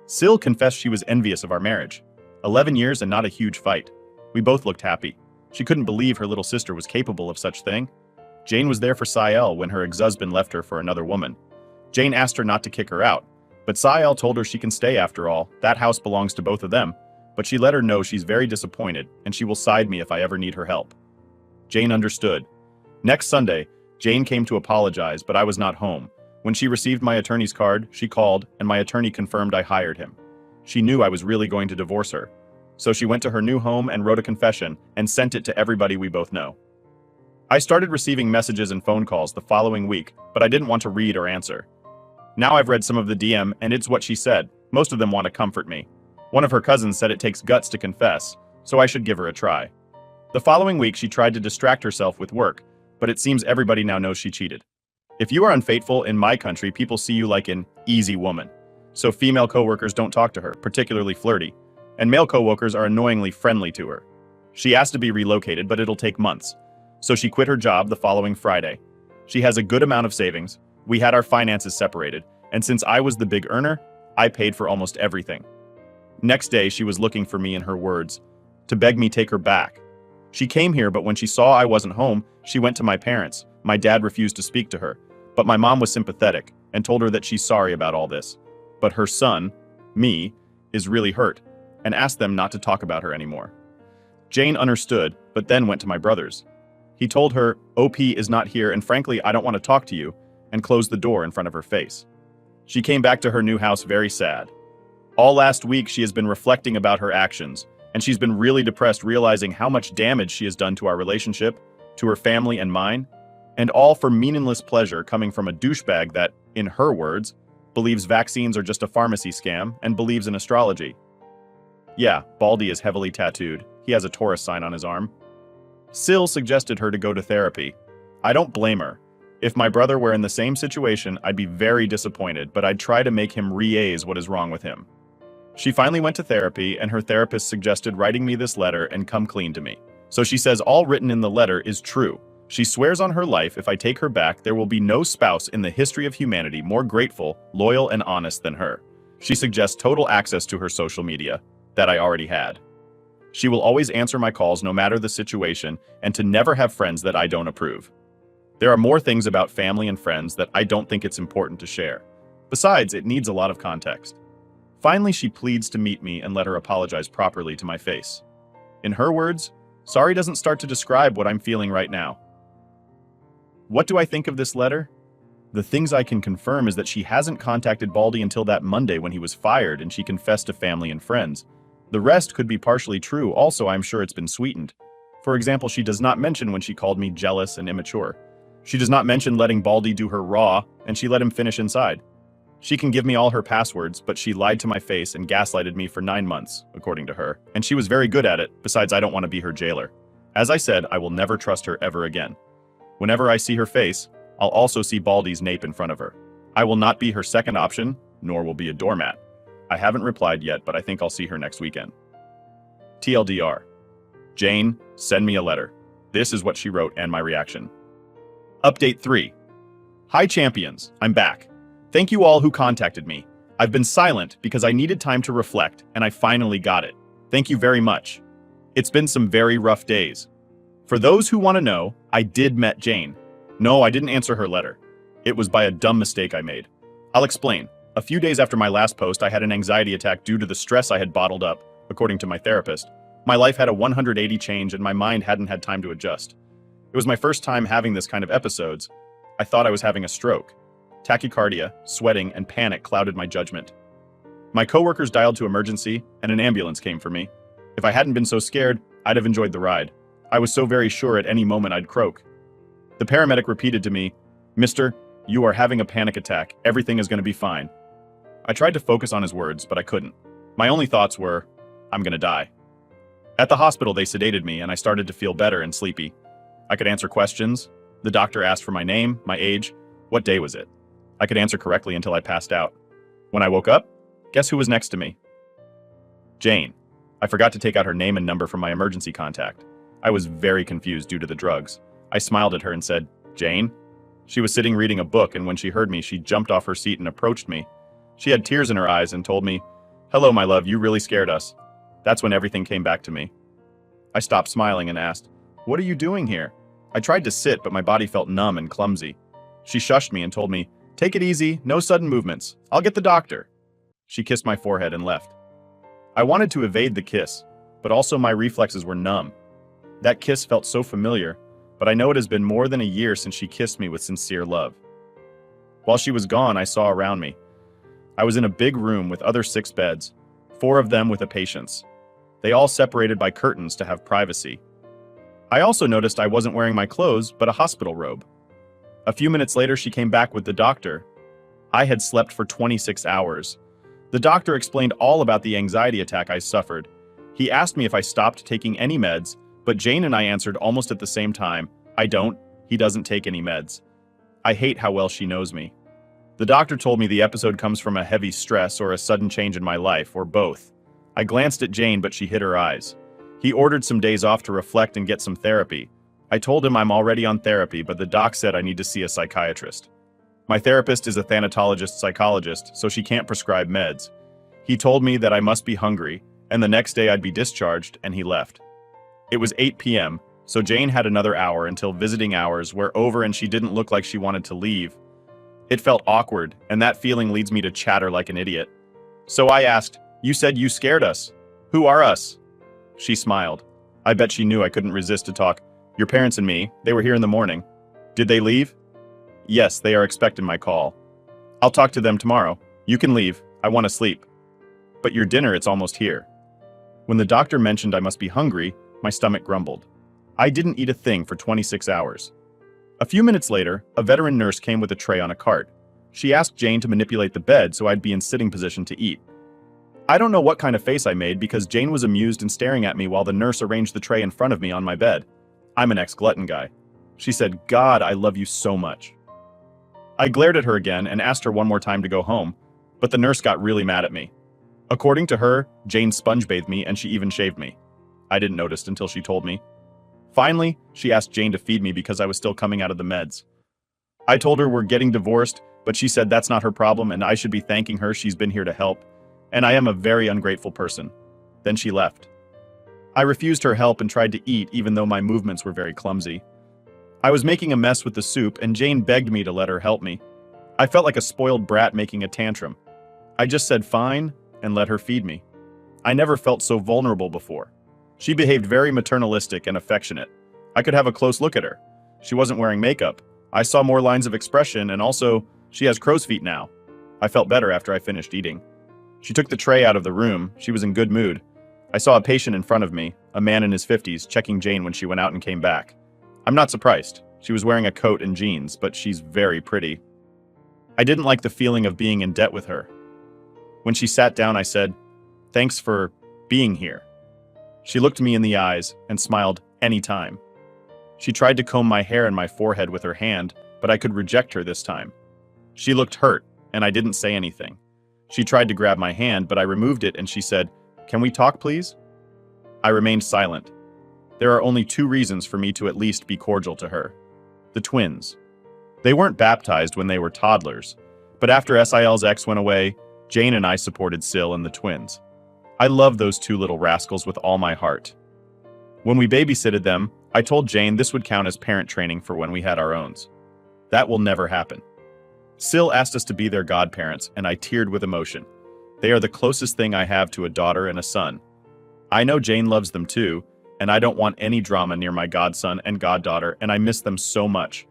Speaker 1: Sil confessed she was envious of our marriage. 11 years and not a huge fight. We both looked happy. She couldn't believe her little sister was capable of such thing. Jane was there for Ciel when her ex-husband left her for another woman. Jane asked her not to kick her out, but Ciel told her she can stay after all. That house belongs to both of them, but she let her know she's very disappointed and she will side me if I ever need her help. Jane understood. Next Sunday, Jane came to apologize, but I was not home. When she received my attorney's card, she called, and my attorney confirmed I hired him. She knew I was really going to divorce her. So she went to her new home and wrote a confession and sent it to everybody we both know. I started receiving messages and phone calls the following week, but I didn't want to read or answer. Now I've read some of the DM, and it's what she said. Most of them want to comfort me. One of her cousins said it takes guts to confess, so I should give her a try. The following week, she tried to distract herself with work, but it seems everybody now knows she cheated. If you are unfaithful in my country, people see you like an easy woman. So female coworkers don't talk to her, particularly Flirty, and male coworkers are annoyingly friendly to her. She asked to be relocated, but it'll take months. So she quit her job the following Friday. She has a good amount of savings. We had our finances separated, and since I was the big earner, I paid for almost everything. Next day, she was looking for me, in her words, to beg me take her back. She came here, but when she saw I wasn't home, she went to my parents. My dad refused to speak to her, but my mom was sympathetic and told her that she's sorry about all this. But her son, me, is really hurt, and asked them not to talk about her anymore. Jane understood, but then went to my brothers. He told her, OP is not here, and frankly, I don't want to talk to you, and closed the door in front of her face. She came back to her new house very sad. All last week, she has been reflecting about her actions, and she's been really depressed, realizing how much damage she has done to our relationship, to her family and mine, and all for meaningless pleasure coming from a douchebag that, in her words, believes vaccines are just a pharmacy scam and believes in astrology. Yeah, Baldy is heavily tattooed. He has a Taurus sign on his arm. Sil suggested her to go to therapy. I don't blame her. If my brother were in the same situation, I'd be very disappointed, but I'd try to make him realize what is wrong with him. She finally went to therapy, and her therapist suggested writing me this letter and come clean to me. So she says all written in the letter is true. She swears on her life if I take her back, there will be no spouse in the history of humanity more grateful, loyal, and honest than her. She suggests total access to her social media, that I already had. She will always answer my calls no matter the situation, and to never have friends that I don't approve. There are more things about family and friends that I don't think it's important to share. Besides, it needs a lot of context. Finally, she pleads to meet me and let her apologize properly to my face. In her words, sorry doesn't start to describe what I'm feeling right now. What do I think of this letter? The things I can confirm is that she hasn't contacted Baldy until that Monday when he was fired, and she confessed to family and friends. The rest could be partially true. Also, I'm sure it's been sweetened. For example, she does not mention when she called me jealous and immature. She does not mention letting Baldy do her raw, and she let him finish inside. She can give me all her passwords, but she lied to my face and gaslighted me for 9 months, according to her, and she was very good at it. Besides, I don't want to be her jailer. As I said, I will never trust her ever again. Whenever I see her face, I'll also see Baldy's nape in front of her. I will not be her second option, nor will be a doormat. I haven't replied yet, but I think I'll see her next weekend. TLDR. Jane, send me a letter. This is what she wrote and my reaction. Update 3. Hi champions, I'm back. Thank you all who contacted me. I've been silent because I needed time to reflect, and I finally got it. Thank you very much. It's been some very rough days. For those who want to know, I did met Jane. No, I didn't answer her letter. It was by a dumb mistake I made. I'll explain. A few days after my last post, I had an anxiety attack due to the stress I had bottled up, according to my therapist. My life had a 180 change and my mind hadn't had time to adjust. It was my first time having this kind of episodes. I thought I was having a stroke. Tachycardia, sweating, and panic clouded my judgment. My coworkers dialed to emergency, and an ambulance came for me. If I hadn't been so scared, I'd have enjoyed the ride. I was so very sure at any moment I'd croak. The paramedic repeated to me, "Mister, you are having a panic attack. Everything is going to be fine." I tried to focus on his words, but I couldn't. My only thoughts were, I'm going to die. At the hospital, they sedated me, and I started to feel better and sleepy. I could answer questions. The doctor asked for my name, my age, what day was it. I could answer correctly until I passed out. When I woke up, guess who was next to me? Jane. I forgot to take out her name and number from my emergency contact. I was very confused due to the drugs. I smiled at her and said, "Jane?" She was sitting reading a book, and when she heard me, she jumped off her seat and approached me. She had tears in her eyes and told me, "Hello, my love, you really scared us." That's when everything came back to me. I stopped smiling and asked, "What are you doing here?" I tried to sit, but my body felt numb and clumsy. She shushed me and told me, "Take it easy, no sudden movements. I'll get the doctor." She kissed my forehead and left. I wanted to evade the kiss, but also my reflexes were numb. That kiss felt so familiar, but I know it has been more than a year since she kissed me with sincere love. While she was gone, I saw around me. I was in a big room with other 6 beds, 4 of them with a patient's. They all separated by curtains to have privacy. I also noticed I wasn't wearing my clothes, but a hospital robe. A few minutes later, she came back with the doctor. I had slept for 26 hours. The doctor explained all about the anxiety attack I suffered. He asked me if I stopped taking any meds, but Jane and I answered almost at the same time, "I don't, he doesn't take any meds." I hate how well she knows me. The doctor told me the episode comes from a heavy stress or a sudden change in my life, or both. I glanced at Jane, but she hid her eyes. He ordered some days off to reflect and get some therapy. I told him I'm already on therapy, but the doc said I need to see a psychiatrist. My therapist is a thanatologist psychologist, so she can't prescribe meds. He told me that I must be hungry, and the next day I'd be discharged, and he left. It was 8 p.m., so Jane had another hour until visiting hours were over and she didn't look like she wanted to leave. It felt awkward, and that feeling leads me to chatter like an idiot. So I asked, "You said you scared us. Who are us?" She smiled. I bet she knew I couldn't resist to talk. "Your parents and me, they were here in the morning." "Did they leave?" "Yes, they are expecting my call." "I'll talk to them tomorrow. You can leave. I want to sleep." "But your dinner, it's almost here." When the doctor mentioned I must be hungry, my stomach grumbled. I didn't eat a thing for 26 hours. A few minutes later, a veteran nurse came with a tray on a cart. She asked Jane to manipulate the bed so I'd be in sitting position to eat. I don't know what kind of face I made because Jane was amused and staring at me while the nurse arranged the tray in front of me on my bed. I'm an ex-glutton guy. She said, "God, I love you so much." I glared at her again and asked her one more time to go home, but the nurse got really mad at me. According to her, Jane sponge-bathed me and she even shaved me. I didn't notice until she told me. Finally, she asked Jane to feed me because I was still coming out of the meds. I told her we're getting divorced, but she said that's not her problem and I should be thanking her, she's been here to help. And I am a very ungrateful person. Then she left. I refused her help and tried to eat even though my movements were very clumsy. I was making a mess with the soup and Jane begged me to let her help me. I felt like a spoiled brat making a tantrum. I just said fine and let her feed me. I never felt so vulnerable before. She behaved very maternalistic and affectionate. I could have a close look at her. She wasn't wearing makeup. I saw more lines of expression and also, she has crow's feet now. I felt better after I finished eating. She took the tray out of the room. She was in good mood. I saw a patient in front of me, a man in his 50s, checking Jane when she went out and came back. I'm not surprised. She was wearing a coat and jeans, but she's very pretty. I didn't like the feeling of being in debt with her. When she sat down, I said, "Thanks for being here." She looked me in the eyes and smiled anytime. She tried to comb my hair and my forehead with her hand, but I could reject her this time. She looked hurt, and I didn't say anything. She tried to grab my hand, but I removed it and she said, "Can we talk, please?" I remained silent. There are only two reasons for me to at least be cordial to her. The twins. They weren't baptized when they were toddlers, but after SIL's ex went away, Jane and I supported Sil and the twins. I love those two little rascals with all my heart. When we babysitted them, I told Jane this would count as parent training for when we had our owns. That will never happen. Sil asked us to be their godparents, and I teared with emotion. They are the closest thing I have to a daughter and a son. I know Jane loves them too, and I don't want any drama near my godson and goddaughter, and I miss them so much.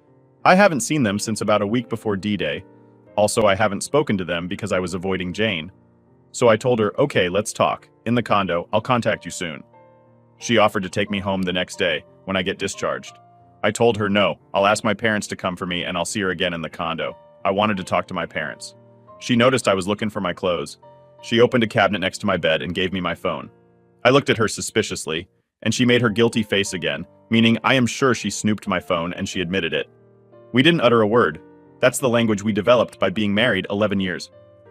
Speaker 1: I haven't seen them since about a week before D-Day. Also, I haven't spoken to them because I was avoiding Jane. So I told her, "Okay, let's talk. In the condo, I'll contact you soon." She offered to take me home the next day, when I get discharged. I told her no, I'll ask my parents to come for me and I'll see her again in the condo. I wanted to talk to my parents. She noticed I was looking for my clothes. She opened a cabinet next to my bed and gave me my phone. I looked at her suspiciously, and she made her guilty face again, meaning I am sure she snooped my phone and she admitted it. We didn't utter a word. That's the language we developed by being married 11 years.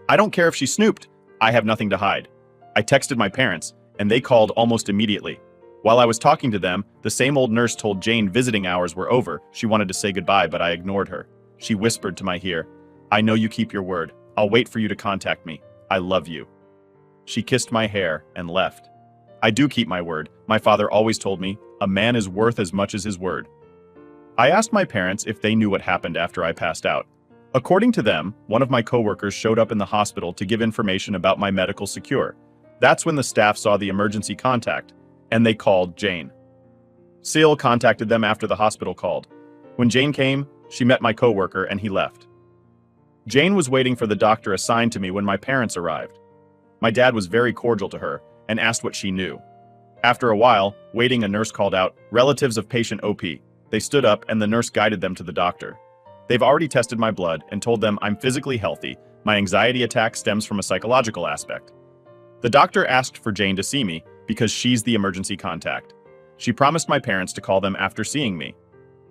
Speaker 1: I don't care if she snooped. I have nothing to hide. I texted my parents, and they called almost immediately. While I was talking to them, the same old nurse told Jane visiting hours were over. She wanted to say goodbye, but I ignored her. She whispered to my ear, "I know you keep your word. I'll wait for you to contact me. I love you." She kissed my hair and left. I do keep my word. My father always told me, a man is worth as much as his word. I asked my parents if they knew what happened after I passed out. According to them, one of my coworkers showed up in the hospital to give information about my medical secure. That's when the staff saw the emergency contact, and they called Jane. Sil contacted them after the hospital called. When Jane came, she met my coworker and he left. Jane was waiting for the doctor assigned to me when my parents arrived. My dad was very cordial to her and asked what she knew. After a while, waiting, a nurse called out, "Relatives of patient OP." They stood up and the nurse guided them to the doctor. They've already tested my blood and told them I'm physically healthy. My anxiety attack stems from a psychological aspect. The doctor asked for Jane to see me because she's the emergency contact. She promised my parents to call them after seeing me.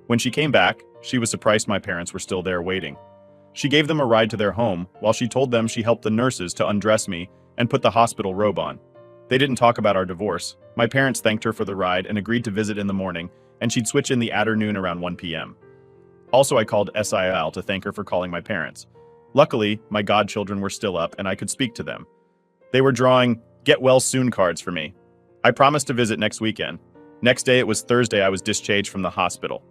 Speaker 1: When she came back, she was surprised my parents were still there waiting. She gave them a ride to their home while she told them she helped the nurses to undress me and put the hospital robe on. They didn't talk about our divorce. My parents thanked her for the ride and agreed to visit in the morning, and she'd switch in the afternoon around 1 p.m. Also, I called SIL to thank her for calling my parents. Luckily, my godchildren were still up and I could speak to them. They were drawing "Get Well Soon" cards for me. I promised to visit next weekend. Next day, it was Thursday, I was discharged from the hospital.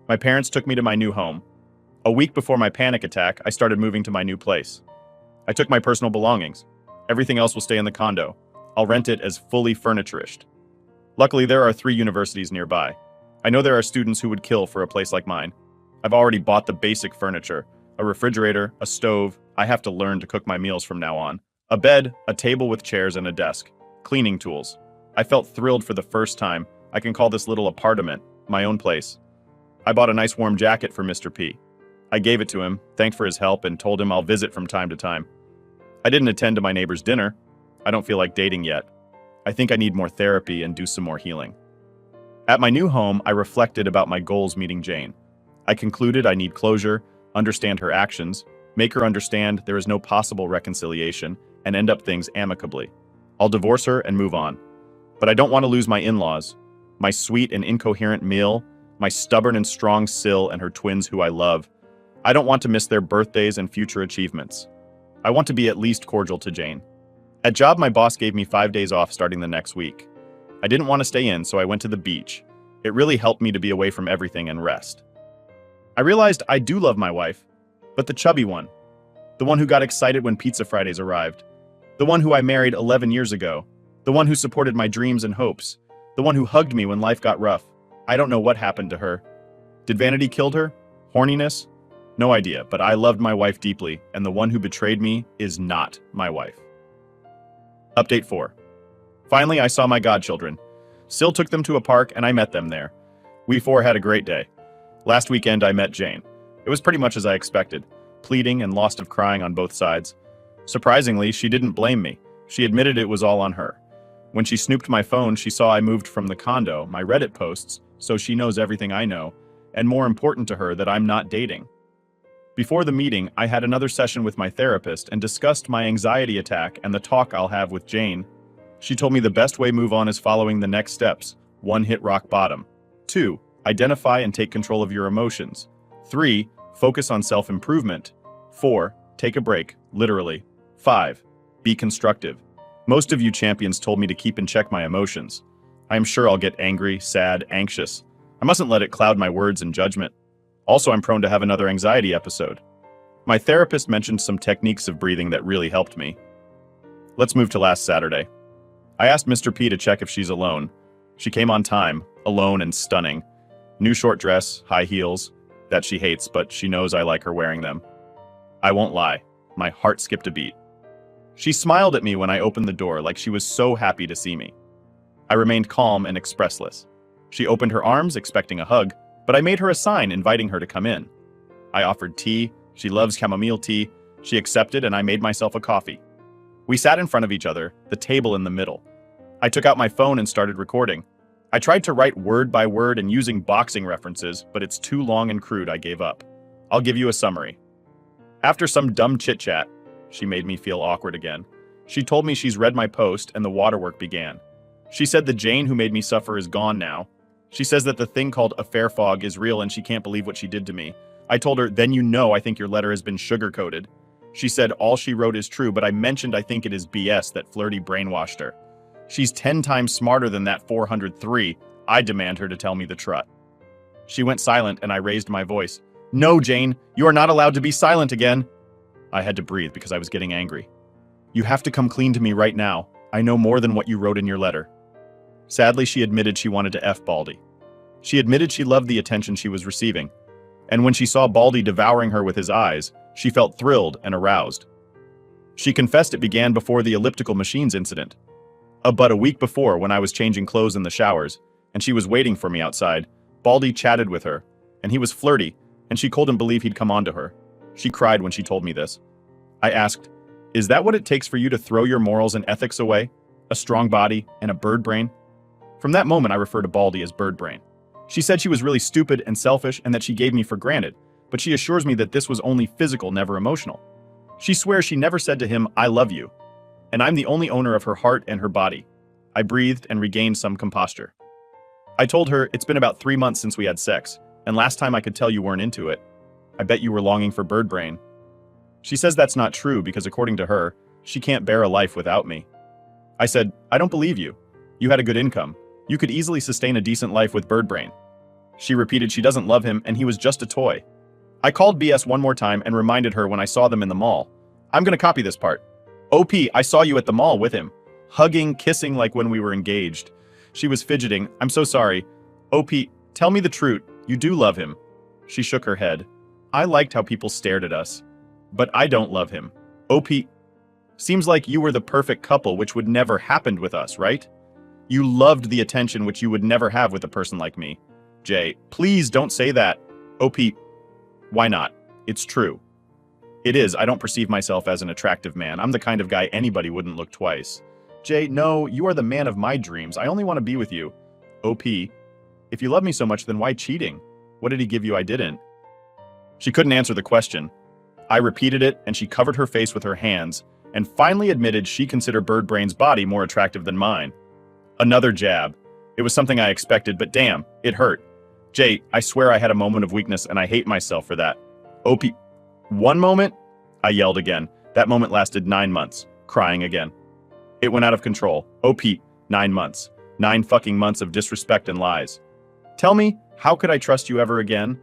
Speaker 1: My parents took me to my new home. A week before my panic attack, I started moving to my new place. I took my personal belongings. Everything else will stay in the condo. I'll rent it as fully furnitured. Luckily, there are 3 universities nearby. I know there are students who would kill for a place like mine. I've already bought the basic furniture, a refrigerator, a stove. I have to learn to cook my meals from now on. A bed, a table with chairs and a desk. Cleaning tools. I felt thrilled for the first time. I can call this little apartment my own place. I bought a nice warm jacket for Mr. P. I gave it to him, thanked for his help, and told him I'll visit from time to time. I didn't attend to my neighbor's dinner. I don't feel like dating yet. I think I need more therapy and do some more healing. At my new home, I reflected about my goals meeting Jane. I concluded I need closure, understand her actions, make her understand there is no possible reconciliation, and end up things amicably. I'll divorce her and move on. But I don't want to lose my in-laws, my sweet and incoherent Mill, my stubborn and strong Sil and her twins who I love. I don't want to miss their birthdays and future achievements. I want to be at least cordial to Jane. At job, my boss gave me 5 days off starting the next week. I didn't want to stay in, so I went to the beach. It really helped me to be away from everything and rest. I realized I do love my wife, but the chubby one. The one who got excited when Pizza Fridays arrived. The one who I married 11 years ago. The one who supported my dreams and hopes. The one who hugged me when life got rough. I don't know what happened to her. Did vanity kill her? Horniness? No idea, but I loved my wife deeply, and the one who betrayed me is not my wife. Update 4. Finally, I saw my godchildren. Sil took them to a park and I met them there. We 4 had a great day. Last weekend, I met Jane. It was pretty much as I expected, pleading and lost of crying on both sides. Surprisingly, she didn't blame me. She admitted it was all on her. When she snooped my phone, she saw I moved from the condo, my Reddit posts, so she knows everything I know, and more important to her, that I'm not dating. Before the meeting, I had another session with my therapist and discussed my anxiety attack and the talk I'll have with Jane. She told me the best way to move on is following the next steps. 1. Hit rock bottom. 2. Identify and take control of your emotions. 3. Focus on self-improvement. 4. Take a break, literally. 5. Be constructive. Most of you champions told me to keep in check my emotions. I am sure I'll get angry, sad, anxious. I mustn't let it cloud my words and judgment. Also, I'm prone to have another anxiety episode. My therapist mentioned some techniques of breathing that really helped me. Let's move to last Saturday. I asked Mr. P to check if she's alone. She came on time, alone and stunning. New short dress, high heels, that she hates, but she knows I like her wearing them. I won't lie, my heart skipped a beat. She smiled at me when I opened the door like she was so happy to see me. I remained calm and expressless. She opened her arms, expecting a hug, but I made her a sign inviting her to come in. I offered tea. She loves chamomile tea. She accepted, and I made myself a coffee. We sat in front of each other, the table in the middle. I took out my phone and started recording. I tried to write word by word and using boxing references, but it's too long and crude. I gave up. I'll give you a summary. After some dumb chit-chat, she made me feel awkward again. She told me she's read my post and the waterwork began. She said the Jane who made me suffer is gone now. She says that the thing called affair fog is real and she can't believe what she did to me. I told her, then you know I think your letter has been sugar-coated. She said all she wrote is true, but I mentioned I think it is BS that Flirty brainwashed her. She's 10 times smarter than that 403. I demand her to tell me the truth. She went silent and I raised my voice. No, Jane, you are not allowed to be silent again. I had to breathe because I was getting angry. You have to come clean to me right now. I know more than what you wrote in your letter. Sadly, she admitted she wanted to F Baldy. She admitted she loved the attention she was receiving. And when she saw Baldy devouring her with his eyes, she felt thrilled and aroused. She confessed it began before the elliptical machines incident. But a week before, when I was changing clothes in the showers, and she was waiting for me outside, Baldy chatted with her, and he was flirty, and she couldn't believe he'd come on to her. She cried when she told me this. I asked, is that what it takes for you to throw your morals and ethics away? A strong body and a bird brain? From that moment, I refer to Baldy as bird brain. She said she was really stupid and selfish and that she gave me for granted, but she assures me that this was only physical, never emotional. She swears she never said to him, I love you, and I'm the only owner of her heart and her body. I breathed and regained some composure. I told her, it's been about 3 months since we had sex, and last time I could tell you weren't into it. I bet you were longing for bird brain. She says that's not true because according to her, she can't bear a life without me. I said, I don't believe you. You had a good income. You could easily sustain a decent life with bird brain. She repeated she doesn't love him and he was just a toy. I called BS one more time and reminded her when I saw them in the mall. I'm gonna copy this part. OP, I saw you at the mall with him. Hugging, kissing like when we were engaged. She was fidgeting. I'm so sorry. OP, tell me the truth. You do love him. She shook her head. I liked how people stared at us. But I don't love him. OP, seems like you were the perfect couple which would never happen with us, right? You loved the attention which you would never have with a person like me. Jay, please don't say that. OP, why not? It's true. It is. I don't perceive myself as an attractive man. I'm the kind of guy anybody wouldn't look twice. Jay, no, you are the man of my dreams. I only want to be with you. OP, if you love me so much, then why cheating? What did he give you I didn't? She couldn't answer the question. I repeated it, and she covered her face with her hands, and finally admitted she considered Bird Brain's body more attractive than mine. Another jab. It was something I expected, but damn, it hurt. Jay, I swear I had a moment of weakness, and I hate myself for that. OP, one moment? I yelled again. That moment lasted 9 months, crying again. It went out of control. OP, 9 months. 9 fucking months of disrespect and lies. Tell me, how could I trust you ever again?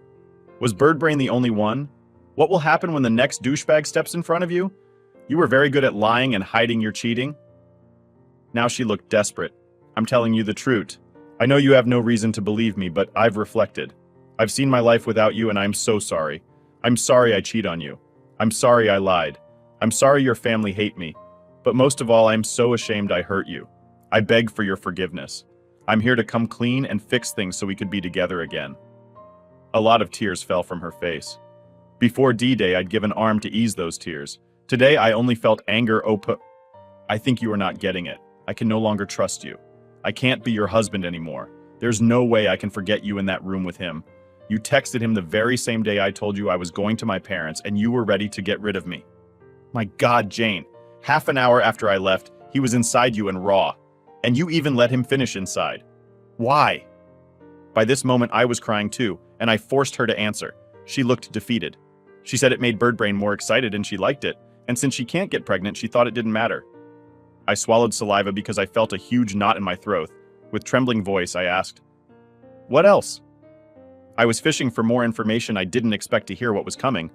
Speaker 1: Was Bird Brain the only one? What will happen when the next douchebag steps in front of you? You were very good at lying and hiding your cheating. Now she looked desperate. I'm telling you the truth. I know you have no reason to believe me, but I've reflected. I've seen my life without you and I'm so sorry. I'm sorry I cheat on you. I'm sorry I lied. I'm sorry your family hate me. But most of all, I'm so ashamed I hurt you. I beg for your forgiveness. I'm here to come clean and fix things so we could be together again. A lot of tears fell from her face. Before D-Day, I'd give an arm to ease those tears. Today, I only felt anger. I think you are not getting it. I can no longer trust you. I can't be your husband anymore. There's no way I can forget you in that room with him. You texted him the very same day I told you I was going to my parents and you were ready to get rid of me. My God, Jane. Half an hour after I left, he was inside you and raw. And you even let him finish inside. Why? By this moment, I was crying too, and I forced her to answer. She looked defeated. She said it made Birdbrain more excited and she liked it, and since she can't get pregnant, she thought it didn't matter. I swallowed saliva because I felt a huge knot in my throat. With trembling voice, I asked, "What else?" I was fishing for more information. I didn't expect to hear what was coming.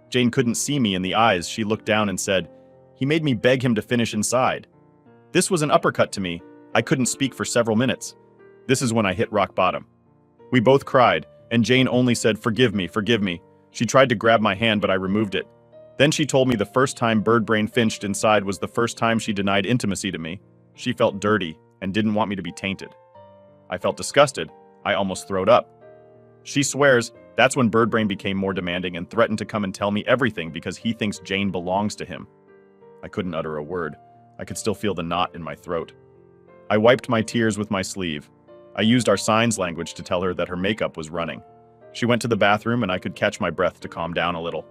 Speaker 1: Jane couldn't see me in the eyes. She looked down and said, "He made me beg him to finish inside." This was an uppercut to me. I couldn't speak for several minutes. This is when I hit rock bottom. We both cried, and Jane only said, "Forgive me, forgive me." She tried to grab my hand, but I removed it. Then she told me the first time Birdbrain finched inside was the first time she denied intimacy to me. She felt dirty and didn't want me to be tainted. I felt disgusted. I almost throwed up. She swears that's when Birdbrain became more demanding and threatened to come and tell me everything because he thinks Jane belongs to him. I couldn't utter a word. I could still feel the knot in my throat. I wiped my tears with my sleeve. I used our signs language to tell her that her makeup was running. She went to the bathroom and I could catch my breath to calm down a little.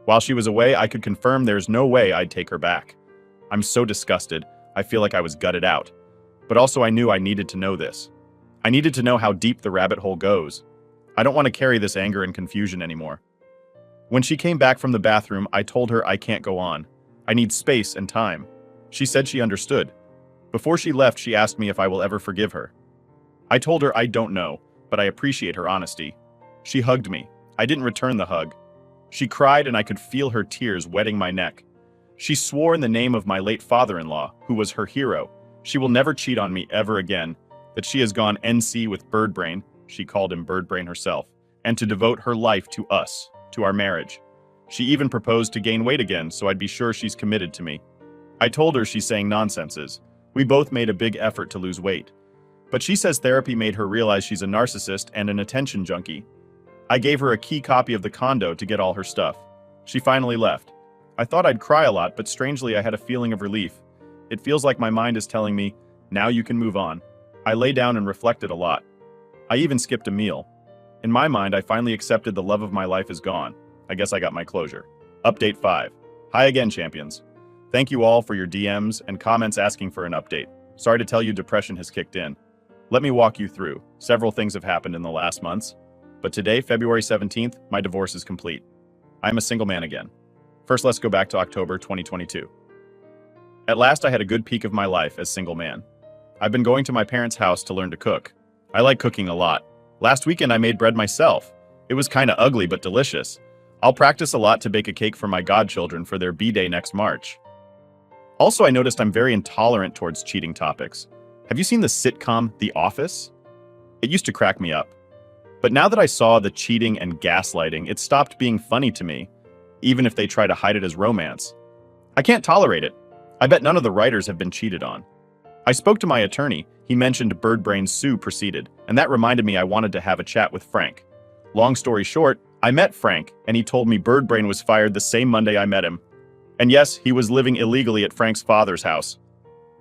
Speaker 1: While she was away, I could confirm there's no way I'd take her back. I'm so disgusted, I feel like I was gutted out. But also I knew I needed to know this. I needed to know how deep the rabbit hole goes. I don't want to carry this anger and confusion anymore. When she came back from the bathroom, I told her I can't go on. I need space and time. She said she understood. Before she left, she asked me if I will ever forgive her. I told her I don't know, but I appreciate her honesty. She hugged me. I didn't return the hug. She cried and I could feel her tears wetting my neck. She swore in the name of my late father-in-law, who was her hero. She will never cheat on me ever again, that she has gone NC with Birdbrain, she called him Birdbrain herself, and to devote her life to us, to our marriage. She even proposed to gain weight again, so I'd be sure she's committed to me. I told her she's saying nonsenses. We both made a big effort to lose weight. But she says therapy made her realize she's a narcissist and an attention junkie. I gave her a key copy of the condo to get all her stuff. She finally left. I thought I'd cry a lot, but strangely I had a feeling of relief. It feels like my mind is telling me, now you can move on. I lay down and reflected a lot. I even skipped a meal. In my mind, I finally accepted the love of my life is gone. I guess I got my closure. Update 5. Hi again, champions. Thank you all for your DMs and comments asking for an update. Sorry to tell you depression has kicked in. Let me walk you through. Several things have happened in the last months. But today, February 17th, my divorce is complete. I'm a single man again. First, let's go back to October 2022. At last, I had a good peek of my life as single man. I've been going to my parents' house to learn to cook. I like cooking a lot. Last weekend, I made bread myself. It was kinda ugly, but delicious. I'll practice a lot to bake a cake for my godchildren for their B-Day next March. Also, I noticed I'm very intolerant towards cheating topics. Have you seen the sitcom The Office? It used to crack me up. But now that I saw the cheating and gaslighting, it stopped being funny to me, even if they try to hide it as romance. I can't tolerate it. I bet none of the writers have been cheated on. I spoke to my attorney. He mentioned Birdbrain's sue proceeded, and that reminded me I wanted to have a chat with Frank. Long story short, I met Frank, and he told me Birdbrain was fired the same Monday I met him. And yes, he was living illegally at Frank's father's house.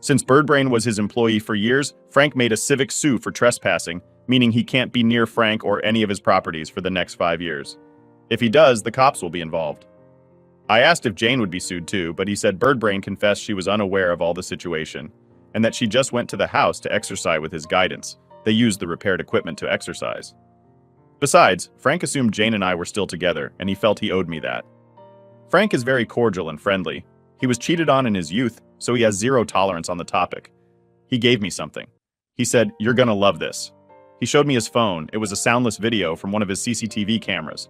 Speaker 1: Since Birdbrain was his employee for years, Frank made a civic sue for trespassing, meaning he can't be near Frank or any of his properties for the next 5 years. If he does, the cops will be involved. I asked if Jane would be sued too, but he said Birdbrain confessed she was unaware of all the situation, and that she just went to the house to exercise with his guidance. They used the repaired equipment to exercise. Besides, Frank assumed Jane and I were still together, and he felt he owed me that. Frank is very cordial and friendly. He was cheated on in his youth, so he has zero tolerance on the topic. He gave me something. He said, "You're gonna love this." He showed me his phone. It was a soundless video from one of his CCTV cameras.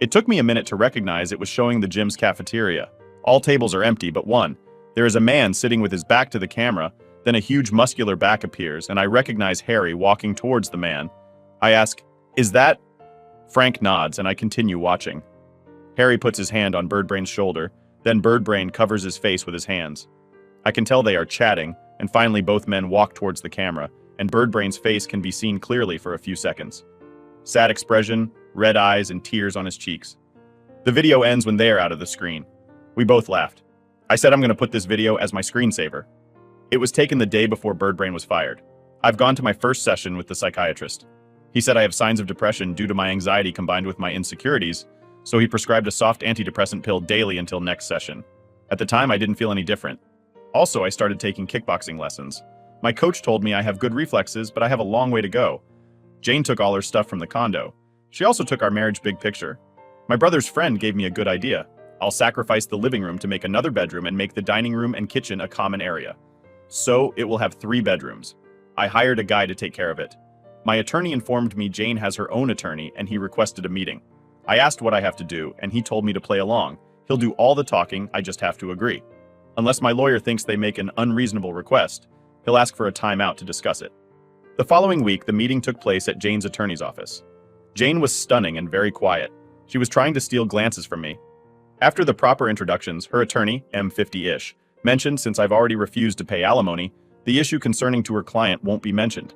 Speaker 1: It took me a minute to recognize it was showing the gym's cafeteria. All tables are empty but one. There is a man sitting with his back to the camera, then a huge muscular back appears, and I recognize Harry walking towards the man. I ask, "Is that?" Frank nods, and I continue watching. Harry puts his hand on Birdbrain's shoulder, then Birdbrain covers his face with his hands. I can tell they are chatting, and finally both men walk towards the camera, and Birdbrain's face can be seen clearly for a few seconds. Sad expression, red eyes, and tears on his cheeks. The video ends when they are out of the screen. We both laughed. I said I'm going to put this video as my screensaver. It was taken the day before Birdbrain was fired. I've gone to my first session with the psychiatrist. He said I have signs of depression due to my anxiety combined with my insecurities, so he prescribed a soft antidepressant pill daily until next session. At the time, I didn't feel any different. Also, I started taking kickboxing lessons. My coach told me I have good reflexes, but I have a long way to go. Jane took all her stuff from the condo. She also took our marriage big picture. My brother's friend gave me a good idea. I'll sacrifice the living room to make another bedroom and make the dining room and kitchen a common area. So it will have 3 bedrooms. I hired a guy to take care of it. My attorney informed me Jane has her own attorney and he requested a meeting. I asked what I have to do and he told me to play along. He'll do all the talking, I just have to agree. Unless my lawyer thinks they make an unreasonable request, he'll ask for a timeout to discuss it. The following week, the meeting took place at Jane's attorney's office. Jane was stunning and very quiet. She was trying to steal glances from me. After the proper introductions, her attorney, M50-ish, mentioned since I've already refused to pay alimony, the issue concerning to her client won't be mentioned.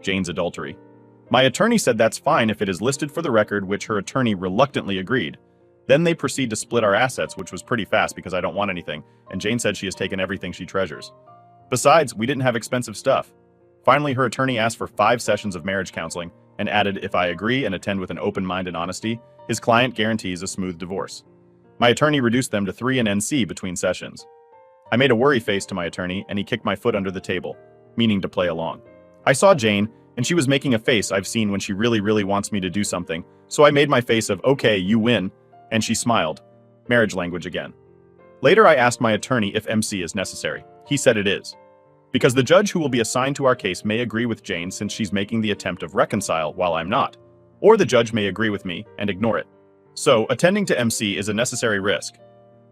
Speaker 1: Jane's adultery. My attorney said that's fine if it is listed for the record, which her attorney reluctantly agreed. Then they proceed to split our assets, which was pretty fast because I don't want anything, and Jane said she has taken everything she treasures. Besides, we didn't have expensive stuff. Finally, her attorney asked for 5 sessions of marriage counseling and added, if I agree and attend with an open mind and honesty, his client guarantees a smooth divorce. My attorney reduced them to 3 and NC between sessions. I made a worry face to my attorney and he kicked my foot under the table, meaning to play along. I saw Jane and she was making a face I've seen when she really wants me to do something, so I made my face of, okay, you win, and she smiled. Marriage language again. Later I asked my attorney if MC is necessary. He said it is. Because the judge who will be assigned to our case may agree with Jane since she's making the attempt of reconcile while I'm not. Or the judge may agree with me and ignore it. So, attending to MC is a necessary risk.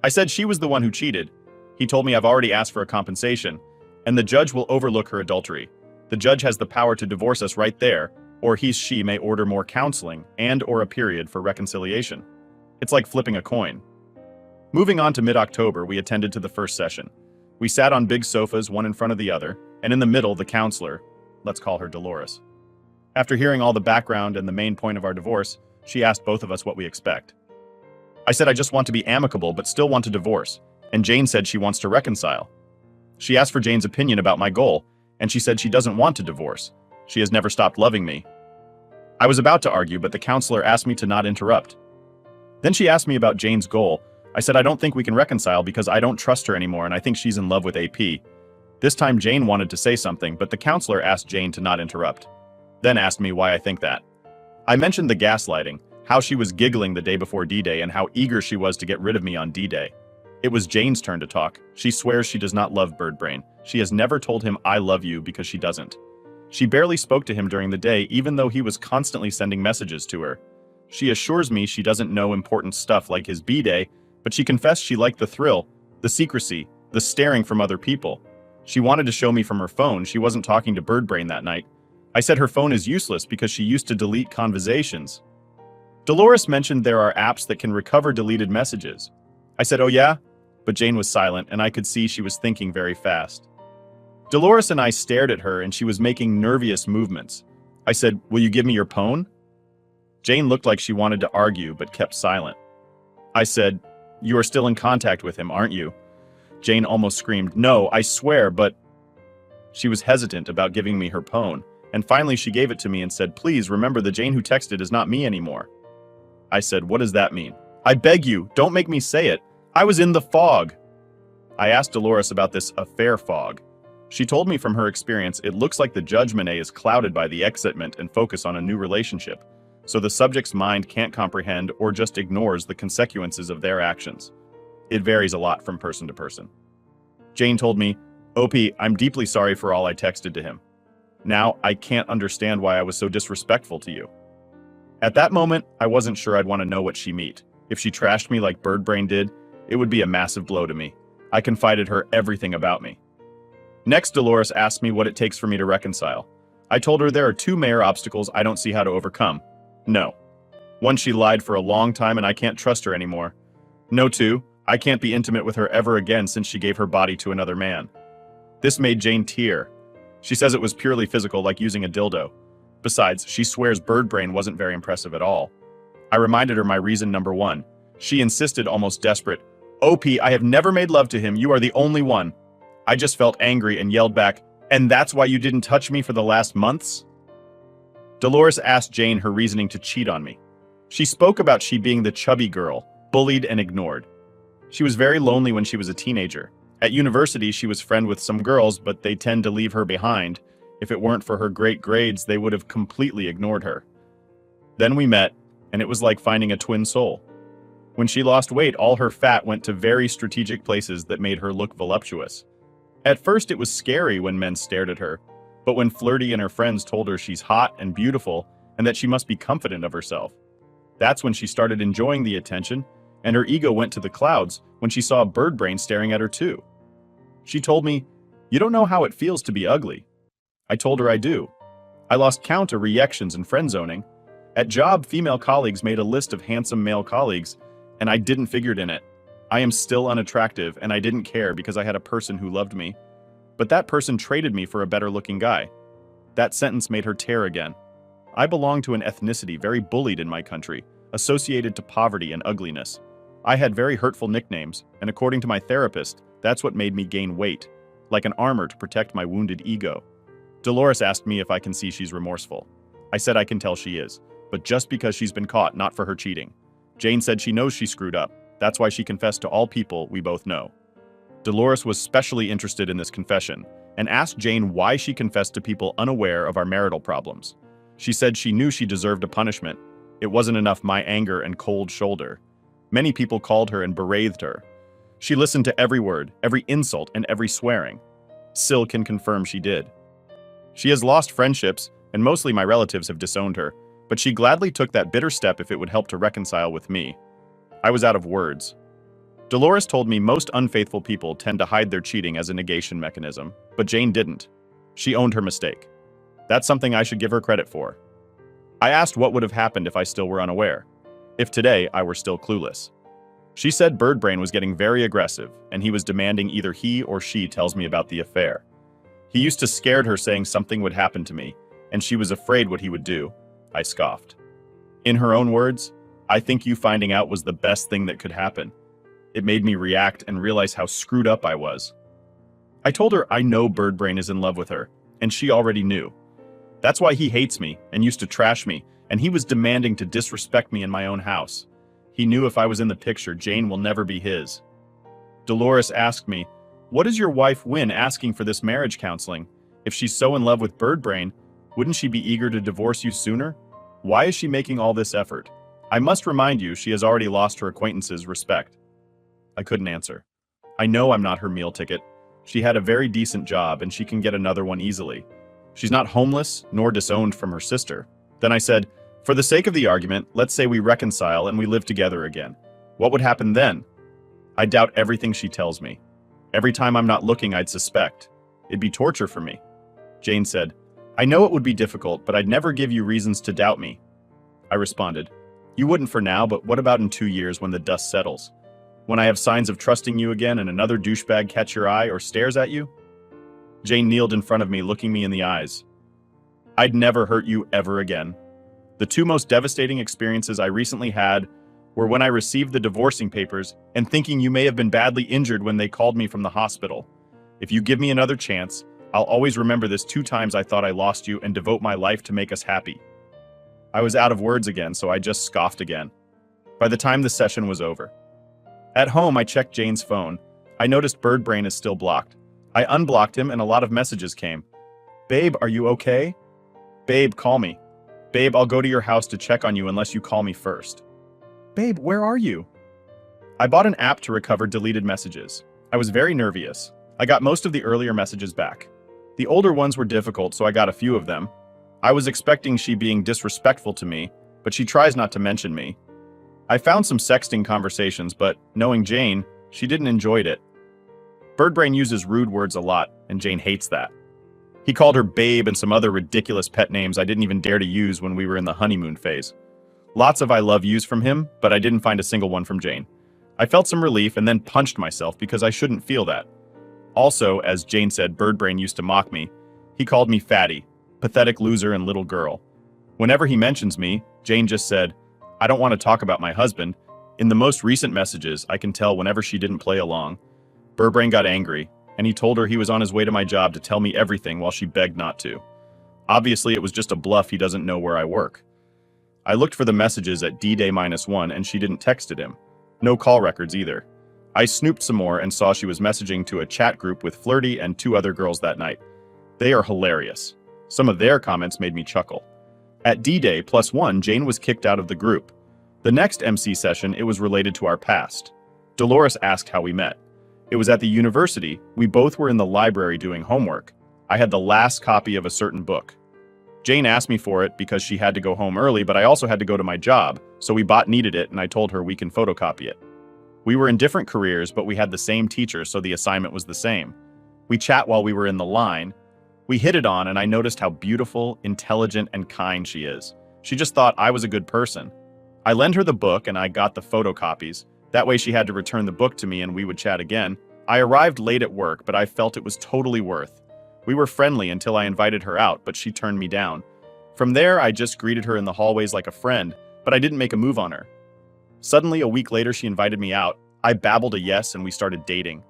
Speaker 1: I said she was the one who cheated. He told me I've already asked for a compensation, and the judge will overlook her adultery. The judge has the power to divorce us right there, or she may order more counseling and/or a period for reconciliation. It's like flipping a coin. Moving on to mid-October, we attended to the first session. We sat on big sofas, one in front of the other, and in the middle, the counselor, let's call her Dolores. After hearing all the background and the main point of our divorce, she asked both of us what we expect. I said I just want to be amicable but still want to divorce, and Jane said she wants to reconcile. She asked for Jane's opinion about my goal, and she said she doesn't want to divorce. She has never stopped loving me. I was about to argue, but the counselor asked me to not interrupt. Then she asked me about Jane's goal. I said I don't think we can reconcile because I don't trust her anymore and I think she's in love with AP. This time Jane wanted to say something, but the counselor asked Jane to not interrupt. Then asked me why I think that. I mentioned the gaslighting, how she was giggling the day before D-Day and how eager she was to get rid of me on D-Day. It was Jane's turn to talk. She swears she does not love Birdbrain. She has never told him I love you because she doesn't. She barely spoke to him during the day even though he was constantly sending messages to her. She assures me she doesn't know important stuff like his B-Day, but she confessed she liked the thrill, the secrecy, the staring from other people. She wanted to show me from her phone she wasn't talking to Birdbrain that night. I said her phone is useless because she used to delete conversations. Dolores mentioned there are apps that can recover deleted messages. I said, oh yeah? But Jane was silent and I could see she was thinking very fast. Dolores and I stared at her and she was making nervous movements. I said, will you give me your phone? Jane looked like she wanted to argue but kept silent. I said, you are still in contact with him, aren't you? Jane almost screamed, no, I swear, but... She was hesitant about giving me her phone, and finally she gave it to me and said, please remember the Jane who texted is not me anymore. I said, what does that mean? I beg you, don't make me say it. I was in the fog. I asked Dolores about this affair fog. She told me from her experience it looks like the judgment is clouded by the excitement and focus on a new relationship, so the subject's mind can't comprehend or just ignores the consequences of their actions. It varies a lot from person to person. Jane told me, OP, I'm deeply sorry for all I texted to him. Now, I can't understand why I was so disrespectful to you. At that moment, I wasn't sure I'd want to know what she meant. If she trashed me like Birdbrain did, it would be a massive blow to me. I confided her everything about me. Next, Dolores asked me what it takes for me to reconcile. I told her there are 2 major obstacles I don't see how to overcome. No. 1, she lied for a long time and I can't trust her anymore. No. 2, I can't be intimate with her ever again since she gave her body to another man. This made Jane tear. She says it was purely physical, like using a dildo. Besides, she swears Birdbrain wasn't very impressive at all. I reminded her my reason number 1. She insisted, almost desperate, OP, I have never made love to him, you are the only one. I just felt angry and yelled back, and that's why you didn't touch me for the last months? Dolores asked Jane her reasoning to cheat on me. She spoke about she being the chubby girl, bullied and ignored. She was very lonely when she was a teenager. At university, she was friends with some girls, but they tend to leave her behind. If it weren't for her great grades, they would have completely ignored her. Then we met, and it was like finding a twin soul. When she lost weight, all her fat went to very strategic places that made her look voluptuous. At first, it was scary when men stared at her, but when Flirty and her friends told her she's hot and beautiful and that she must be confident of herself, that's when she started enjoying the attention, and her ego went to the clouds when she saw Birdbrain staring at her too. She told me, "You don't know how it feels to be ugly." I told her I do. I lost count of rejections and friend zoning. At job, female colleagues made a list of handsome male colleagues, and I didn't figure it in it. I am still unattractive, and I didn't care because I had a person who loved me. But that person traded me for a better-looking guy. That sentence made her tear again. I belong to an ethnicity very bullied in my country, associated to poverty and ugliness. I had very hurtful nicknames, and according to my therapist, that's what made me gain weight, like an armor to protect my wounded ego. Dolores asked me if I can see she's remorseful. I said I can tell she is, but just because she's been caught, not for her cheating. Jane said she knows she screwed up. That's why she confessed to all people we both know. Dolores was specially interested in this confession and asked Jane why she confessed to people unaware of our marital problems. She said she knew she deserved a punishment. It wasn't enough my anger and cold shoulder. Many people called her and berathed her. She listened to every word, every insult, and every swearing. Syl can confirm she did. She has lost friendships, and mostly my relatives have disowned her, but she gladly took that bitter step if it would help to reconcile with me. I was out of words. Dolores told me most unfaithful people tend to hide their cheating as a negation mechanism, but Jane didn't. She owned her mistake. That's something I should give her credit for. I asked what would have happened if I still were unaware, if today I were still clueless. She said Birdbrain was getting very aggressive, and he was demanding either he or she tells me about the affair. He used to scare her saying something would happen to me, and she was afraid what he would do. I scoffed. In her own words, "I think you finding out was the best thing that could happen." It made me react and realize how screwed up I was. I told her I know Birdbrain is in love with her, and she already knew. That's why he hates me and used to trash me, and he was demanding to disrespect me in my own house. He knew if I was in the picture, Jane will never be his. Dolores asked me, "What does your wife win asking for this marriage counseling? If she's so in love with Birdbrain, wouldn't she be eager to divorce you sooner? Why is she making all this effort? I must remind you, she has already lost her acquaintances' respect." I couldn't answer. I know I'm not her meal ticket. She had a very decent job, and she can get another one easily. She's not homeless, nor disowned from her sister. Then I said, "For the sake of the argument, let's say we reconcile and we live together again. What would happen then?" I doubt everything she tells me. Every time I'm not looking, I'd suspect. It'd be torture for me. Jane said, "I know it would be difficult, but I'd never give you reasons to doubt me." I responded, "You wouldn't for now, but what about in 2 years when the dust settles? When I have signs of trusting you again and another douchebag catch your eye or stares at you?" Jane kneeled in front of me, looking me in the eyes. "I'd never hurt you ever again. The two most devastating experiences I recently had were when I received the divorcing papers and thinking you may have been badly injured when they called me from the hospital. If you give me another chance, I'll always remember this 2 times I thought I lost you and devote my life to make us happy." I was out of words again, so I just scoffed again. By the time the session was over. At home, I checked Jane's phone. I noticed Birdbrain is still blocked. I unblocked him and a lot of messages came. "Babe, are you okay? Babe, call me. Babe, I'll go to your house to check on you unless you call me first. Babe, where are you?" I bought an app to recover deleted messages. I was very nervous. I got most of the earlier messages back. The older ones were difficult, so I got a few of them. I was expecting she being disrespectful to me, but she tries not to mention me. I found some sexting conversations, but knowing Jane, she didn't enjoy it. Birdbrain uses rude words a lot, and Jane hates that. He called her babe and some other ridiculous pet names I didn't even dare to use when we were in the honeymoon phase. Lots of I love yous from him, but I didn't find a single one from Jane. I felt some relief and then punched myself because I shouldn't feel that. Also, as Jane said, Birdbrain used to mock me. He called me fatty, pathetic loser, and little girl. Whenever he mentions me, Jane just said, "I don't want to talk about my husband." In the most recent messages, I can tell whenever she didn't play along. Birdbrain got angry, and he told her he was on his way to my job to tell me everything while she begged not to. Obviously, it was just a bluff. He doesn't know where I work. I looked for the messages at D-Day -1 and she didn't texted him. No call records either. I snooped some more and saw she was messaging to a chat group with Flirty and 2 other girls that night. They are hilarious. Some of their comments made me chuckle. At D-Day +1, Jane was kicked out of the group. The next MC session, it was related to our past. Dolores asked how we met. It was at the university. We both were in the library doing homework. I had the last copy of a certain book. Jane asked me for it because she had to go home early, but I also had to go to my job, so we needed it and I told her we can photocopy it. We were in different careers, but we had the same teacher, so the assignment was the same. We chat while we were in the line. We hit it on and I noticed how beautiful, intelligent, and kind she is. She just thought I was a good person. I lent her the book and I got the photocopies. That way she had to return the book to me and we would chat again. I arrived late at work, but I felt it was totally worth. We were friendly until I invited her out, but she turned me down. From there, I just greeted her in the hallways like a friend, but I didn't make a move on her. Suddenly, a week later, she invited me out. I babbled a yes and we started dating.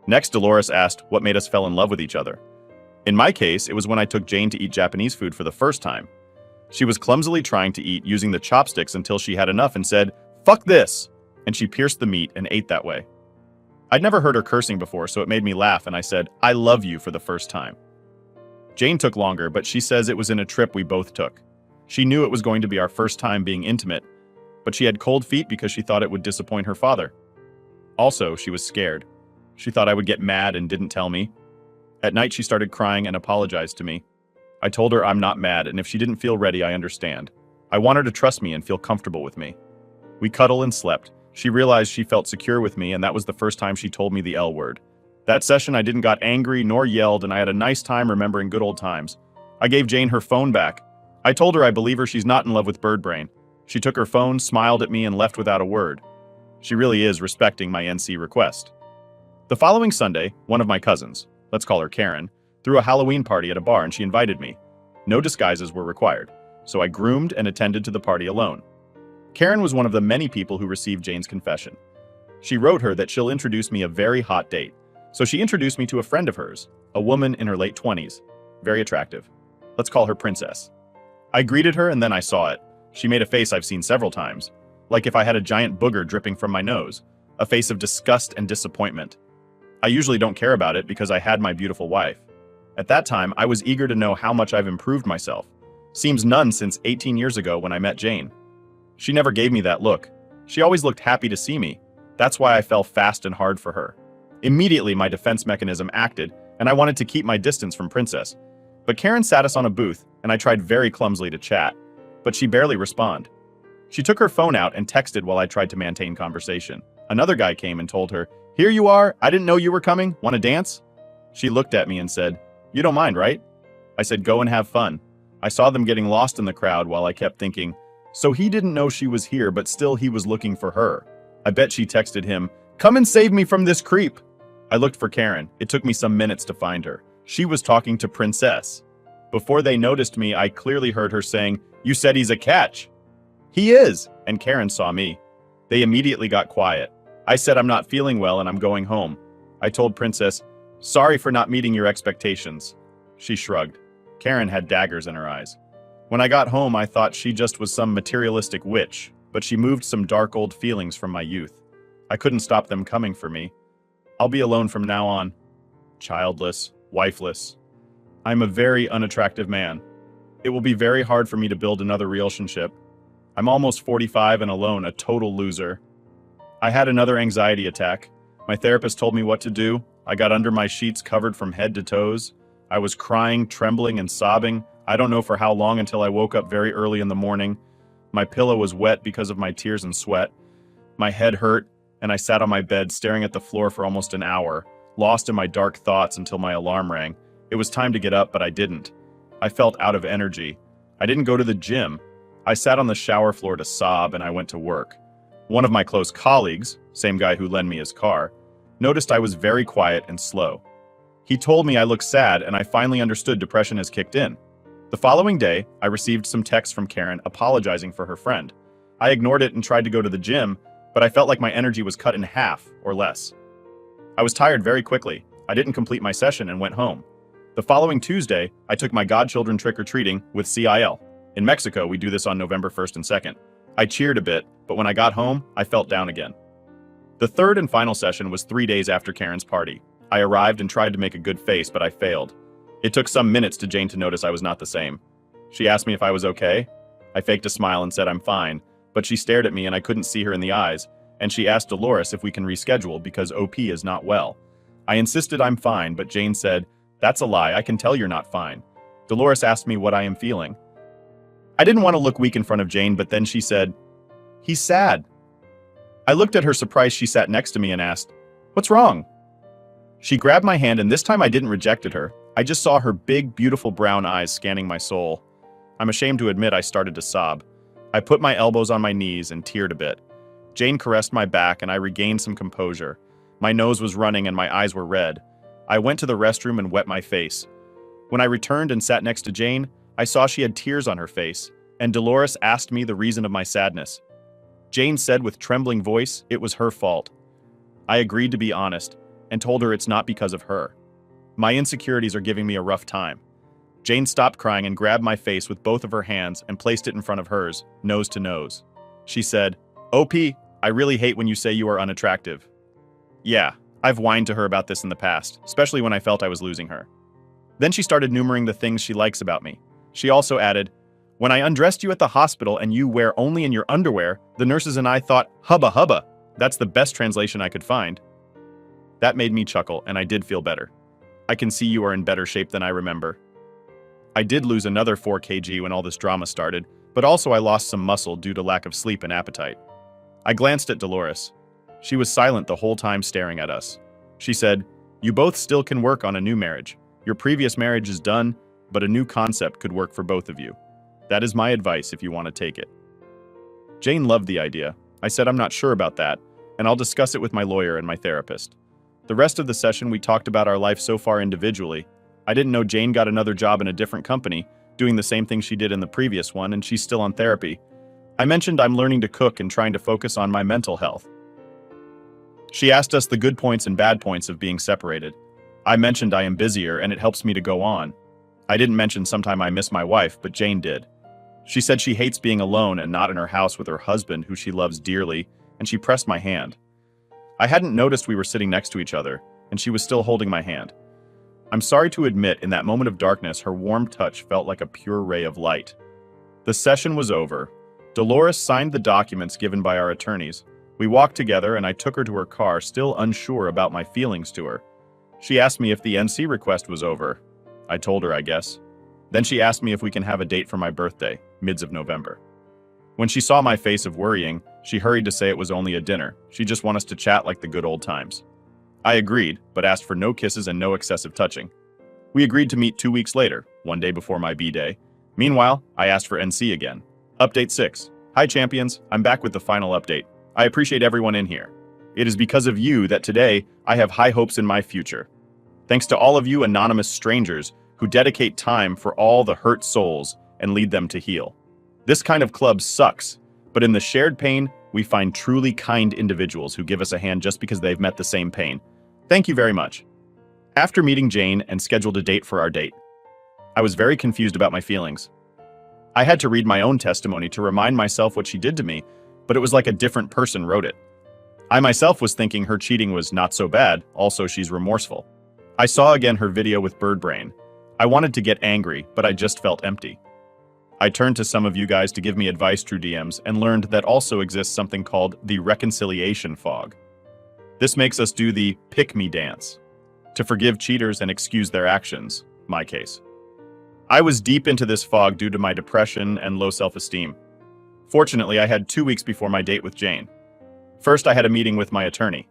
Speaker 1: Next, Dolores asked what made us fall in love with each other. In my case, it was when I took Jane to eat Japanese food for the first time. She was clumsily trying to eat using the chopsticks until she had enough and said, "Fuck this!" and she pierced the meat and ate that way. I'd never heard her cursing before, so it made me laugh and I said, "I love you" for the first time. Jane took longer, but she says it was in a trip we both took. She knew it was going to be our first time being intimate, but she had cold feet because she thought it would disappoint her father. Also, she was scared. She thought I would get mad and didn't tell me. At night, she started crying and apologized to me. I told her I'm not mad, and if she didn't feel ready, I understand. I want her to trust me and feel comfortable with me. We cuddled and slept. She realized she felt secure with me, and that was the first time she told me the L word. That session, I didn't got angry nor yelled, and I had a nice time remembering good old times. I gave Jane her phone back. I told her I believe her she's not in love with Bird Brain. She took her phone, smiled at me, and left without a word. She really is respecting my NC request. The following Sunday, one of my cousins, let's call her Karen, threw a Halloween party at a bar and she invited me. No disguises were required, so I groomed and attended to the party alone. Karen was one of the many people who received Jane's confession. She wrote her that she'll introduce me a very hot date, so she introduced me to a friend of hers, a woman in her late 20s, very attractive. Let's call her Princess. I greeted her and then I saw it. She made a face I've seen several times, like if I had a giant booger dripping from my nose, a face of disgust and disappointment. I usually don't care about it because I had my beautiful wife. At that time, I was eager to know how much I've improved myself. Seems none since 18 years ago when I met Jane. She never gave me that look. She always looked happy to see me. That's why I fell fast and hard for her. Immediately, my defense mechanism acted, and I wanted to keep my distance from Princess. But Karen sat us on a booth, and I tried very clumsily to chat, but she barely responded. She took her phone out and texted while I tried to maintain conversation. Another guy came and told her, "Here you are, I didn't know you were coming, want to dance?" She looked at me and said, "You don't mind, right?" I said, "Go and have fun." I saw them getting lost in the crowd while I kept thinking, so he didn't know she was here, but still he was looking for her. I bet she texted him, "Come and save me from this creep." I looked for Karen. It took me some minutes to find her. She was talking to Princess. Before they noticed me, I clearly heard her saying, "You said he's a catch." "He is," and Karen saw me. They immediately got quiet. I said I'm not feeling well and I'm going home. I told Princess, "Sorry for not meeting your expectations." She shrugged. Karen had daggers in her eyes. When I got home, I thought she just was some materialistic witch, but she moved some dark old feelings from my youth. I couldn't stop them coming for me. I'll be alone from now on. Childless, wifeless. I'm a very unattractive man. It will be very hard for me to build another relationship. I'm almost 45 and alone, a total loser. I had another anxiety attack. My therapist told me what to do. I got under my sheets covered from head to toes. I was crying, trembling, and sobbing. I don't know for how long until I woke up very early in the morning. My pillow was wet because of my tears and sweat. My head hurt, and I sat on my bed staring at the floor for almost an hour, lost in my dark thoughts until my alarm rang. It was time to get up, but I didn't. I felt out of energy. I didn't go to the gym. I sat on the shower floor to sob, and I went to work. One of my close colleagues, same guy who lent me his car, noticed I was very quiet and slow. He told me I looked sad, and I finally understood depression has kicked in. The following day, I received some texts from Karen apologizing for her friend. I ignored it and tried to go to the gym, but I felt like my energy was cut in half or less. I was tired very quickly. I didn't complete my session and went home. The following Tuesday, I took my godchildren trick-or-treating with CIL. In Mexico, we do this on November 1st and 2nd. I cheered a bit, but when I got home, I felt down again. The third and final session was 3 days after Karen's party. I arrived and tried to make a good face, but I failed. It took some minutes to Jane to notice I was not the same. She asked me if I was okay. I faked a smile and said I'm fine, but she stared at me and I couldn't see her in the eyes, and she asked Dolores if we can reschedule because OP is not well. I insisted I'm fine, but Jane said, "That's a lie, I can tell you're not fine." Dolores asked me what I am feeling. I didn't want to look weak in front of Jane, but then she said, "He's sad." I looked at her surprised. She sat next to me and asked, "What's wrong?" She grabbed my hand and this time I didn't reject her. I just saw her big, beautiful brown eyes scanning my soul. I'm ashamed to admit I started to sob. I put my elbows on my knees and teared a bit. Jane caressed my back and I regained some composure. My nose was running and my eyes were red. I went to the restroom and wet my face. When I returned and sat next to Jane, I saw she had tears on her face, and Dolores asked me the reason of my sadness. Jane said with trembling voice it was her fault. I agreed to be honest and told her it's not because of her. My insecurities are giving me a rough time. Jane stopped crying and grabbed my face with both of her hands and placed it in front of hers, nose to nose. She said, "OP, I really hate when you say you are unattractive." Yeah, I've whined to her about this in the past, especially when I felt I was losing her. Then she started enumerating the things she likes about me. She also added, "When I undressed you at the hospital and you were only in your underwear, the nurses and I thought, hubba hubba." That's the best translation I could find. That made me chuckle, and I did feel better. I can see you are in better shape than I remember. I did lose another 4 kg when all this drama started, but also I lost some muscle due to lack of sleep and appetite. I glanced at Dolores. She was silent the whole time staring at us. She said, "You both still can work on a new marriage. Your previous marriage is done, but a new concept could work for both of you. That is my advice if you want to take it." Jane loved the idea. I said I'm not sure about that, and I'll discuss it with my lawyer and my therapist. The rest of the session we talked about our life so far individually. I didn't know Jane got another job in a different company, doing the same thing she did in the previous one, and she's still on therapy. I mentioned I'm learning to cook and trying to focus on my mental health. She asked us the good points and bad points of being separated. I mentioned I am busier and it helps me to go on. I didn't mention sometime I miss my wife, but Jane did. She said she hates being alone and not in her house with her husband, who she loves dearly, and she pressed my hand. I hadn't noticed we were sitting next to each other, and she was still holding my hand. I'm sorry to admit, in that moment of darkness, her warm touch felt like a pure ray of light. The session was over. Dolores signed the documents given by our attorneys. We walked together and I took her to her car, still unsure about my feelings to her. She asked me if the NC request was over. I told her, I guess. Then she asked me if we can have a date for my birthday, mids of November. When she saw my face of worrying, she hurried to say it was only a dinner. She just wanted us to chat like the good old times. I agreed, but asked for no kisses and no excessive touching. We agreed to meet 2 weeks later, one day before my B-Day. Meanwhile, I asked for NC again. Update 6. Hi champions, I'm back with the final update. I appreciate everyone in here. It is because of you that today I have high hopes in my future. Thanks to all of you anonymous strangers who dedicate time for all the hurt souls and lead them to heal. This kind of club sucks, but in the shared pain, we find truly kind individuals who give us a hand just because they've met the same pain. Thank you very much. After meeting Jane and scheduled a date for our date, I was very confused about my feelings. I had to read my own testimony to remind myself what she did to me, but it was like a different person wrote it. I myself was thinking her cheating was not so bad, also she's remorseful. I saw again her video with bird brain. I wanted to get angry, but I just felt empty. I turned to some of you guys to give me advice through DMs and learned that also exists something called the reconciliation fog. This makes us do the pick-me dance to forgive cheaters and excuse their actions, my case. I was deep into this fog due to my depression and low self-esteem. Fortunately, I had 2 weeks before my date with Jane. First, I had a meeting with my attorney.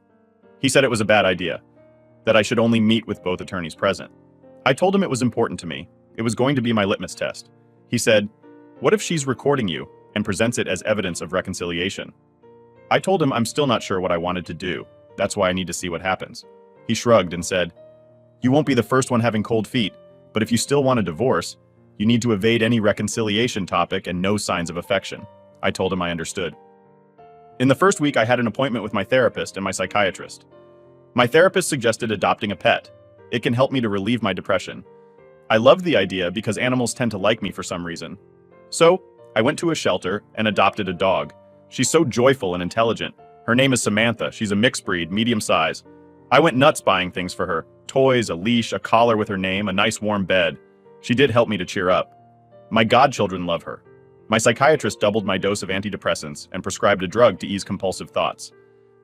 Speaker 1: He said it was a bad idea, that I should only meet with both attorneys present. I told him it was important to me. It was going to be my litmus test. He said, "What if she's recording you and presents it as evidence of reconciliation?" I told him I'm still not sure what I wanted to do. That's why I need to see what happens. He shrugged and said, "You won't be the first one having cold feet, but if you still want a divorce, you need to evade any reconciliation topic and no signs of affection." I told him I understood. In the first week, I had an appointment with my therapist and my psychiatrist. My therapist suggested adopting a pet. It can help me to relieve my depression. I loved the idea because animals tend to like me for some reason. So, I went to a shelter and adopted a dog. She's so joyful and intelligent. Her name is Samantha. She's a mixed breed, medium size. I went nuts buying things for her. Toys, a leash, a collar with her name, a nice warm bed. She did help me to cheer up. My godchildren love her. My psychiatrist doubled my dose of antidepressants and prescribed a drug to ease compulsive thoughts.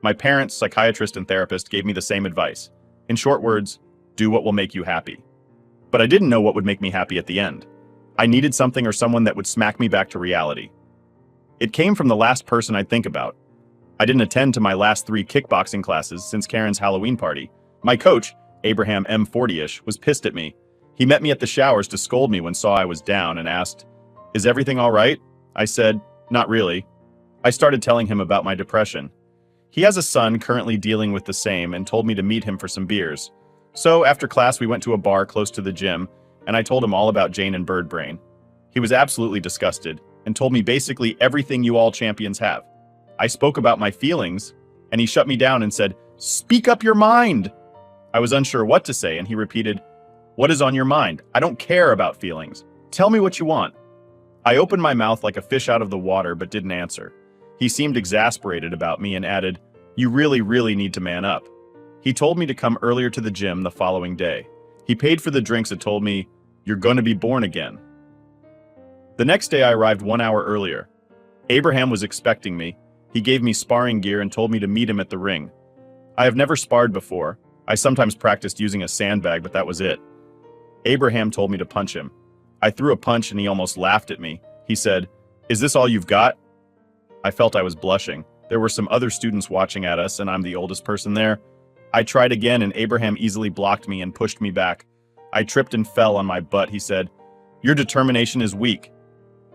Speaker 1: My parents, psychiatrist, and therapist gave me the same advice. In short words, do what will make you happy. But I didn't know what would make me happy at the end. I needed something or someone that would smack me back to reality. It came from the last person I'd think about. I didn't attend to my last 3 kickboxing classes since Karen's Halloween party. My coach, Abraham M. 40ish, was pissed at me. He met me at the showers to scold me when saw I was down and asked, "Is everything all right?" I said, "Not really." I started telling him about my depression. He has a son currently dealing with the same and told me to meet him for some beers. So after class we went to a bar close to the gym and I told him all about Jane and Birdbrain. He was absolutely disgusted and told me basically everything you all champions have. I spoke about my feelings and he shut me down and said, "Speak up your mind." I was unsure what to say and he repeated, "What is on your mind? I don't care about feelings. Tell me what you want." I opened my mouth like a fish out of the water but didn't answer. He seemed exasperated about me and added, "You really need to man up." He told me to come earlier to the gym the following day. He paid for the drinks and told me, "You're going to be born again." The next day I arrived 1 hour earlier. Abraham was expecting me. He gave me sparring gear and told me to meet him at the ring. I have never sparred before. I sometimes practiced using a sandbag, but that was it. Abraham told me to punch him. I threw a punch and he almost laughed at me. He said, "Is this all you've got?" I felt I was blushing. There were some other students watching at us and I'm the oldest person there. I tried again and Abraham easily blocked me and pushed me back. I tripped and fell on my butt. He said, "Your determination is weak."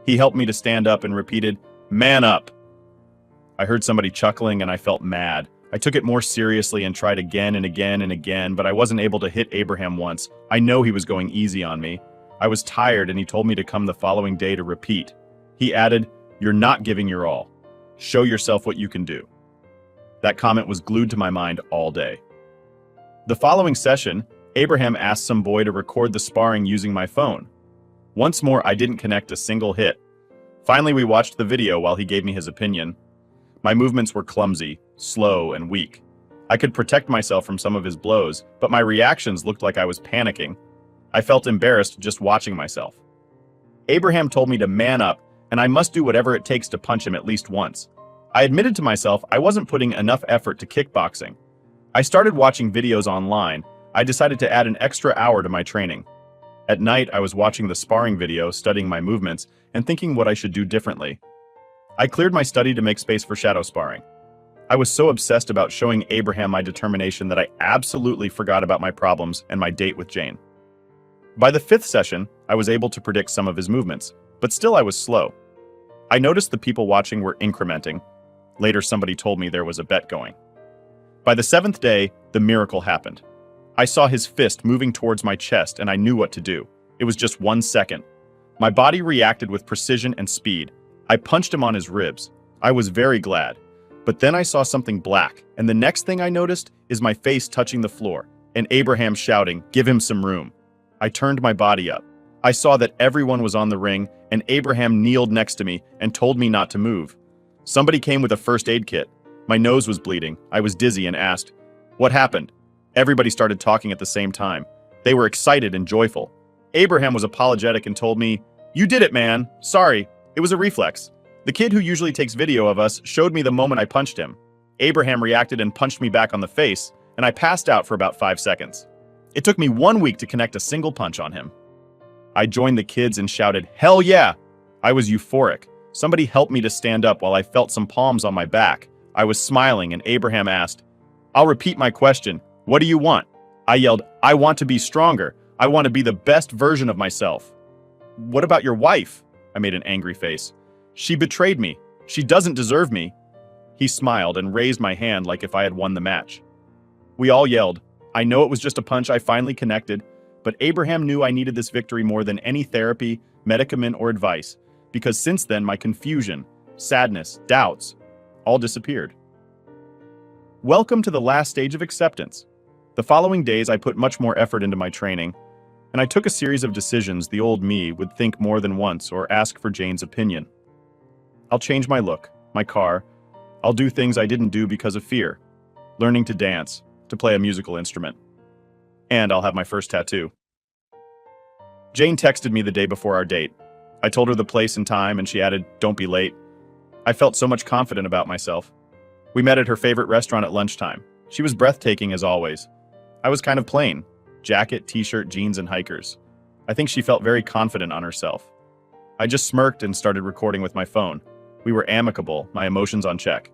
Speaker 1: He helped me to stand up and repeated, "Man up." I heard somebody chuckling and I felt mad. I took it more seriously and tried again and again and again, but I wasn't able to hit Abraham once. I know he was going easy on me. I was tired and he told me to come the following day to repeat. He added, "You're not giving your all. Show yourself what you can do." That comment was glued to my mind all day. The following session, Abraham asked some boy to record the sparring using my phone. Once more, I didn't connect a single hit. Finally, we watched the video while he gave me his opinion. My movements were clumsy, slow, and weak. I could protect myself from some of his blows, but my reactions looked like I was panicking. I felt embarrassed just watching myself. Abraham told me to man up, and I must do whatever it takes to punch him at least once. I admitted to myself I wasn't putting enough effort to kickboxing. I started watching videos online. I decided to add an extra hour to my training. At night, I was watching the sparring video, studying my movements, and thinking what I should do differently. I cleared my study to make space for shadow sparring. I was so obsessed about showing Abraham my determination that I absolutely forgot about my problems and my date with Jane. By the 5th session, I was able to predict some of his movements, but still I was slow. I noticed the people watching were incrementing. Later, somebody told me there was a bet going. By the 7th day, the miracle happened. I saw his fist moving towards my chest and I knew what to do. It was just 1 second. My body reacted with precision and speed. I punched him on his ribs. I was very glad. But then I saw something black, and the next thing I noticed is my face touching the floor, and Abraham shouting, "Give him some room." I turned my body up. I saw that everyone was on the ring, and Abraham kneeled next to me and told me not to move. Somebody came with a first aid kit. My nose was bleeding. I was dizzy and asked, "What happened?" Everybody started talking at the same time. They were excited and joyful. Abraham was apologetic and told me, "You did it, man. Sorry. It was a reflex." The kid who usually takes video of us showed me the moment I punched him. Abraham reacted and punched me back on the face, and I passed out for about 5 seconds. It took me 1 week to connect a single punch on him. I joined the kids and shouted, "Hell yeah!" I was euphoric. Somebody helped me to stand up while I felt some palms on my back. I was smiling and Abraham asked, "I'll repeat my question. What do you want?" I yelled, "I want to be stronger. I want to be the best version of myself." "What about your wife?" I made an angry face. "She betrayed me. She doesn't deserve me." He smiled and raised my hand like if I had won the match. We all yelled. I know it was just a punch. I finally connected, but Abraham knew I needed this victory more than any therapy, medicament, or advice, because since then my confusion, sadness, doubts, all disappeared. Welcome to the last stage of acceptance. The following days I put much more effort into my training, and I took a series of decisions the old me would think more than once or ask for Jane's opinion. I'll change my look, my car. I'll do things I didn't do because of fear. Learning to dance, to play a musical instrument. And I'll have my first tattoo. Jane texted me the day before our date. I told her the place and time, and she added, "Don't be late." I felt so much confident about myself. We met at her favorite restaurant at lunchtime. She was breathtaking as always. I was kind of plain. Jacket, t-shirt, jeans, and hikers. I think she felt very confident on herself. I just smirked and started recording with my phone. We were amicable, my emotions on check.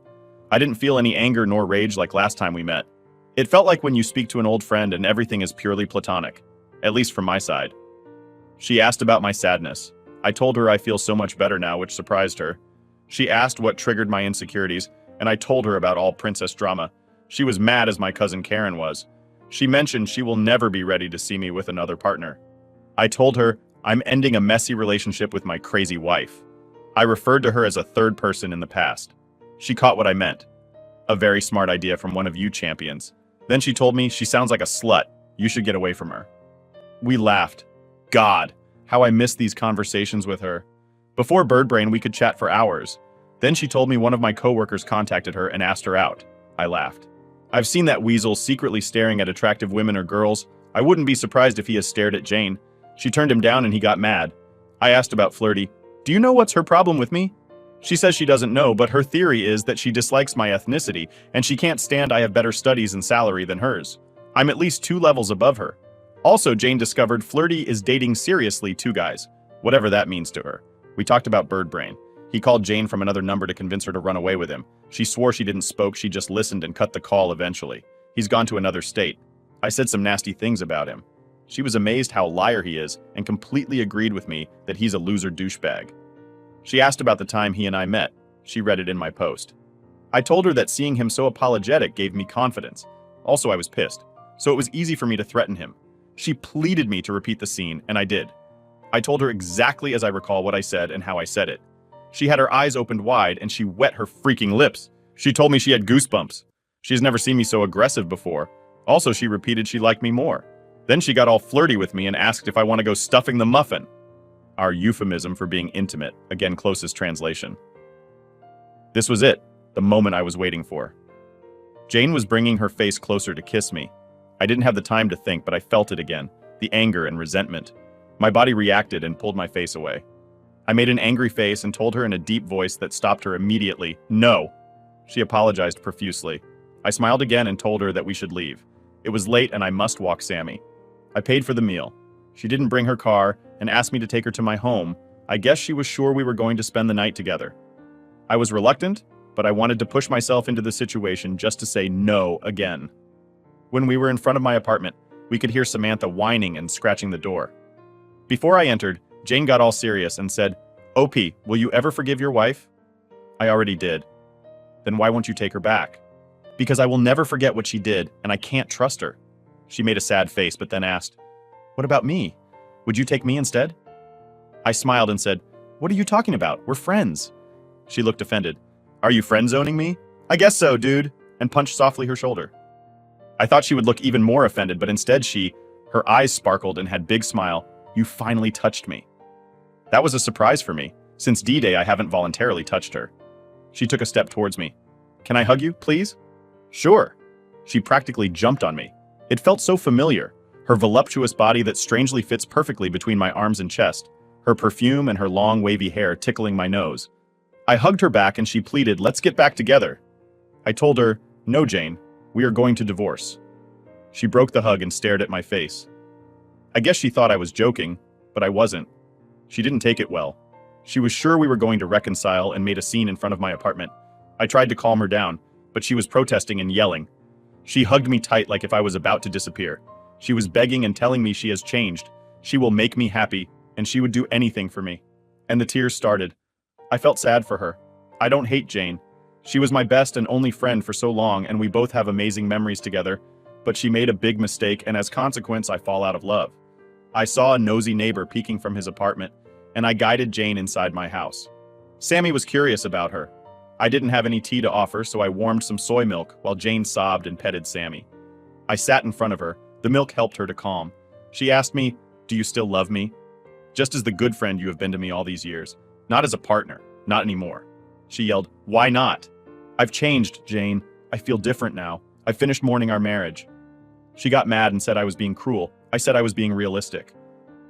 Speaker 1: I didn't feel any anger nor rage like last time we met. It felt like when you speak to an old friend and everything is purely platonic, at least from my side. She asked about my sadness. I told her I feel so much better now, which surprised her. She asked what triggered my insecurities, and I told her about all princess drama. She was mad as my cousin Karen was. She mentioned she will never be ready to see me with another partner. I told her I'm ending a messy relationship with my crazy wife. I referred to her as a third person in the past. She caught what I meant. A very smart idea from one of you champions. Then she told me she sounds like a slut. You should get away from her. We laughed. God, how I missed these conversations with her. Before Birdbrain, we could chat for hours. Then she told me one of my coworkers contacted her and asked her out. I laughed. I've seen that weasel secretly staring at attractive women or girls. I wouldn't be surprised if he has stared at Jane. She turned him down and he got mad. I asked about Flirty. Do you know what's her problem with me? She says she doesn't know, but her theory is that she dislikes my ethnicity, and she can't stand I have better studies and salary than hers. I'm at least 2 levels above her. Also, Jane discovered Flirty is dating seriously 2 guys, whatever that means to her. We talked about Birdbrain. He called Jane from another number to convince her to run away with him. She swore she didn't spoke, she just listened and cut the call eventually. He's gone to another state. I said some nasty things about him. She was amazed how liar he is and completely agreed with me that he's a loser douchebag. She asked about the time he and I met. She read it in my post. I told her that seeing him so apologetic gave me confidence. Also, I was pissed, so it was easy for me to threaten him. She pleaded me to repeat the scene, and I did. I told her exactly as I recall what I said and how I said it. She had her eyes opened wide and she wet her freaking lips. She told me she had goosebumps. She's never seen me so aggressive before. Also, she repeated she liked me more. Then she got all flirty with me and asked if I want to go stuffing the muffin. Our euphemism for being intimate, again closest translation. This was it, the moment I was waiting for. Jane was bringing her face closer to kiss me. I didn't have the time to think, but I felt it again, the anger and resentment. My body reacted and pulled my face away. I made an angry face and told her in a deep voice that stopped her immediately, "No." She apologized profusely. I smiled again and told her that we should leave. It was late and I must walk Sammy. I paid for the meal. She didn't bring her car and asked me to take her to my home. I guess she was sure we were going to spend the night together. I was reluctant, but I wanted to push myself into the situation just to say no again. When we were in front of my apartment, we could hear Samantha whining and scratching the door. Before I entered, Jane got all serious and said, "OP, will you ever forgive your wife?" I already did. Then why won't you take her back? Because I will never forget what she did, and I can't trust her. She made a sad face, but then asked, "What about me? Would you take me instead?" I smiled and said, "What are you talking about? We're friends." She looked offended. "Are you friend-zoning me?" "I guess so, dude," and punched softly her shoulder. I thought she would look even more offended, but instead her eyes sparkled and had a big smile. "You finally touched me." That was a surprise for me. Since D-Day, I haven't voluntarily touched her. She took a step towards me. "Can I hug you, please?" "Sure." She practically jumped on me. It felt so familiar. Her voluptuous body that strangely fits perfectly between my arms and chest. Her perfume and her long wavy hair tickling my nose. I hugged her back and she pleaded, "Let's get back together." I told her, "No, Jane, we are going to divorce." She broke the hug and stared at my face. I guess she thought I was joking, but I wasn't. She didn't take it well. She was sure we were going to reconcile and made a scene in front of my apartment. I tried to calm her down, but she was protesting and yelling. She hugged me tight like if I was about to disappear. She was begging and telling me she has changed. She will make me happy, and she would do anything for me. And the tears started. I felt sad for her. I don't hate Jane. She was my best and only friend for so long, and we both have amazing memories together. But she made a big mistake, and as consequence, I fall out of love. I saw a nosy neighbor peeking from his apartment, and I guided Jane inside my house. Sammy was curious about her. I didn't have any tea to offer, so I warmed some soy milk while Jane sobbed and petted Sammy. I sat in front of her. The milk helped her to calm. She asked me, Do you still love me? Just as the good friend you have been to me all these years. Not as a partner. Not anymore. She yelled, "Why not?" "I've changed, Jane. I feel different now. I finished mourning our marriage." She got mad and said I was being cruel. I said I was being realistic.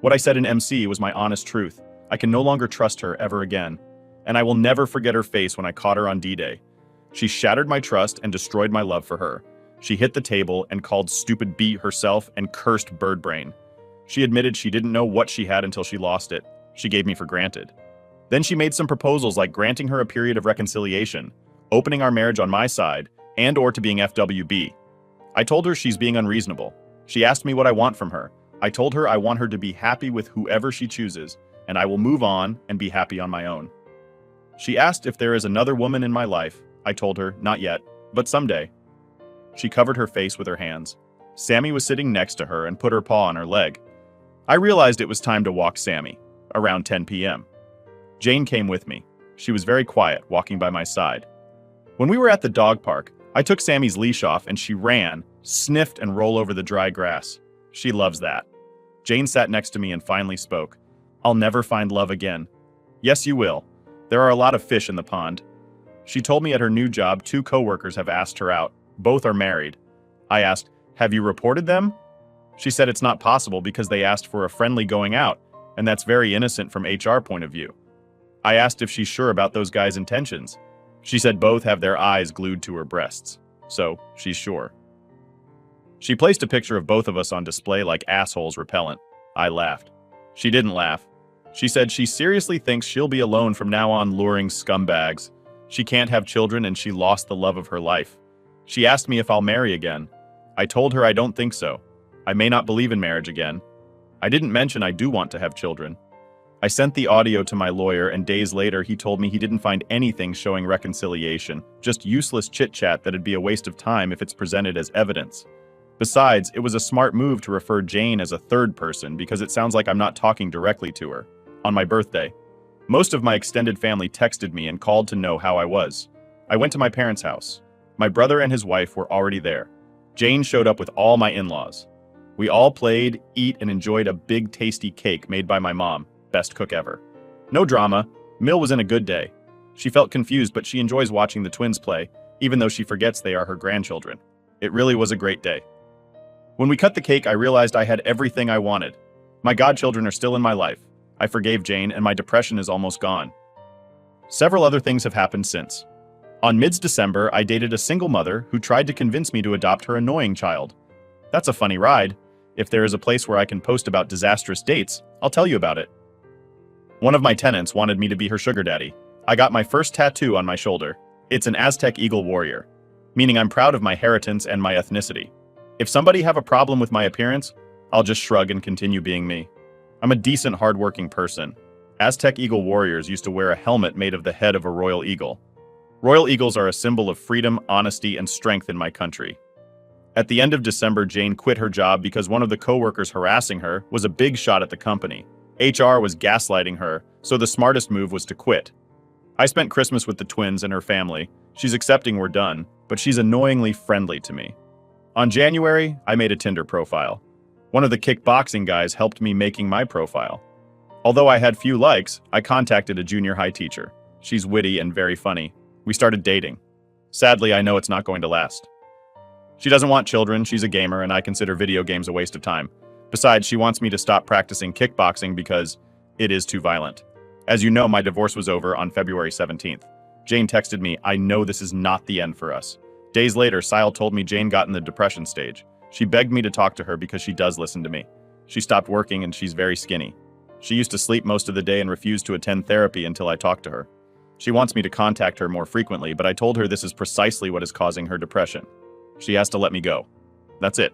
Speaker 1: What I said in MC was my honest truth. I can no longer trust her ever again. And I will never forget her face when I caught her on D-Day. She shattered my trust and destroyed my love for her. She hit the table and called stupid B herself and cursed Birdbrain. She admitted she didn't know what she had until she lost it. She gave me for granted. Then she made some proposals like granting her a period of reconciliation, opening our marriage on my side, and/or to being FWB. I told her she's being unreasonable. She asked me what I want from her. I told her I want her to be happy with whoever she chooses, and I will move on and be happy on my own. She asked if there is another woman in my life. I told her, not yet, but someday. She covered her face with her hands. Sammy was sitting next to her and put her paw on her leg. I realized it was time to walk Sammy, around 10 p.m. Jane came with me. She was very quiet, walking by my side. When we were at the dog park, I took Sammy's leash off and she ran, sniffed, and rolled over the dry grass. She loves that. Jane sat next to me and finally spoke. "I'll never find love again." "Yes, you will. There are a lot of fish in the pond." She told me at her new job 2 coworkers have asked her out. Both are married. I asked, "Have you reported them?" She said it's not possible because they asked for a friendly going out, and that's very innocent from HR point of view. I asked if she's sure about those guys' intentions. She said both have their eyes glued to her breasts, so she's sure. She placed a picture of both of us on display like assholes repellent. I laughed. She didn't laugh. She said she seriously thinks she'll be alone from now on, luring scumbags. She can't have children and she lost the love of her life. She asked me if I'll marry again. I told her I don't think so. I may not believe in marriage again. I didn't mention I do want to have children. I sent the audio to my lawyer, and days later he told me he didn't find anything showing reconciliation, just useless chit-chat that'd be a waste of time if it's presented as evidence. Besides, it was a smart move to refer Jane as a third person because it sounds like I'm not talking directly to her. On my birthday, most of my extended family texted me and called to know how I was. I went to my parents' house. My brother and his wife were already there. Jane showed up with all my in-laws. We all played, ate, and enjoyed a big tasty cake made by my mom. Best cook ever. No drama. Mill was in a good day. She felt confused, but she enjoys watching the twins play, even though she forgets they are her grandchildren. It really was a great day. When we cut the cake, I realized I had everything I wanted. My godchildren are still in my life. I forgave Jane, and my depression is almost gone. Several other things have happened since. On mid-December, I dated a single mother who tried to convince me to adopt her annoying child. That's a funny ride. If there is a place where I can post about disastrous dates, I'll tell you about it. One of my tenants wanted me to be her sugar daddy. I got my first tattoo on my shoulder. It's an Aztec eagle warrior, meaning I'm proud of my inheritance and my ethnicity. If somebody have a problem with my appearance, I'll just shrug and continue being me. I'm a decent, hardworking person. Aztec eagle warriors used to wear a helmet made of the head of a royal eagle. Royal eagles are a symbol of freedom, honesty, and strength in my country. At the end of December, Jane quit her job because one of the coworkers harassing her was a big shot at the company. HR was gaslighting her, so the smartest move was to quit. I spent Christmas with the twins and her family. She's accepting we're done, but she's annoyingly friendly to me. On January, I made a Tinder profile. One of the kickboxing guys helped me making my profile. Although I had few likes, I contacted a junior high teacher. She's witty and very funny. We started dating. Sadly, I know it's not going to last. She doesn't want children, she's a gamer, and I consider video games a waste of time. Besides, she wants me to stop practicing kickboxing because it is too violent. As you know, my divorce was over on February 17th. Jane texted me, "I know this is not the end for us." Days later, Sile told me Jane got in the depression stage. She begged me to talk to her because she does listen to me. She stopped working and she's very skinny. She used to sleep most of the day and refused to attend therapy until I talked to her. She wants me to contact her more frequently, but I told her this is precisely what is causing her depression. She has to let me go. That's it.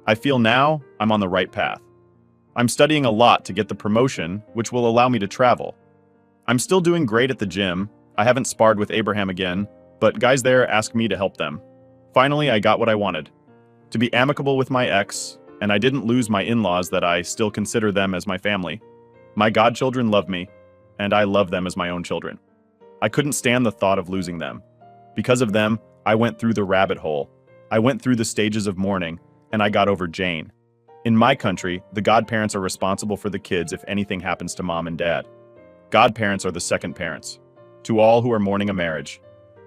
Speaker 1: I feel now I'm on the right path. I'm studying a lot to get the promotion, which will allow me to travel. I'm still doing great at the gym. I haven't sparred with Abraham again, but guys there ask me to help them. Finally, I got what I wanted. To be amicable with my ex, and I didn't lose my in-laws that I still consider them as my family. My godchildren love me, and I love them as my own children. I couldn't stand the thought of losing them. Because of them, I went through the rabbit hole. I went through the stages of mourning, and I got over Jane. In my country, the godparents are responsible for the kids if anything happens to mom and dad. Godparents are the second parents. To all who are mourning a marriage,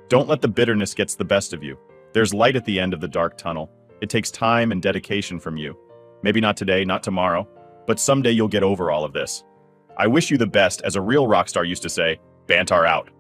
Speaker 1: don't let the bitterness get the best of you. There's light at the end of the dark tunnel. It takes time and dedication from you. Maybe not today, not tomorrow, but someday you'll get over all of this. I wish you the best, as a real rock star used to say. Bantar out.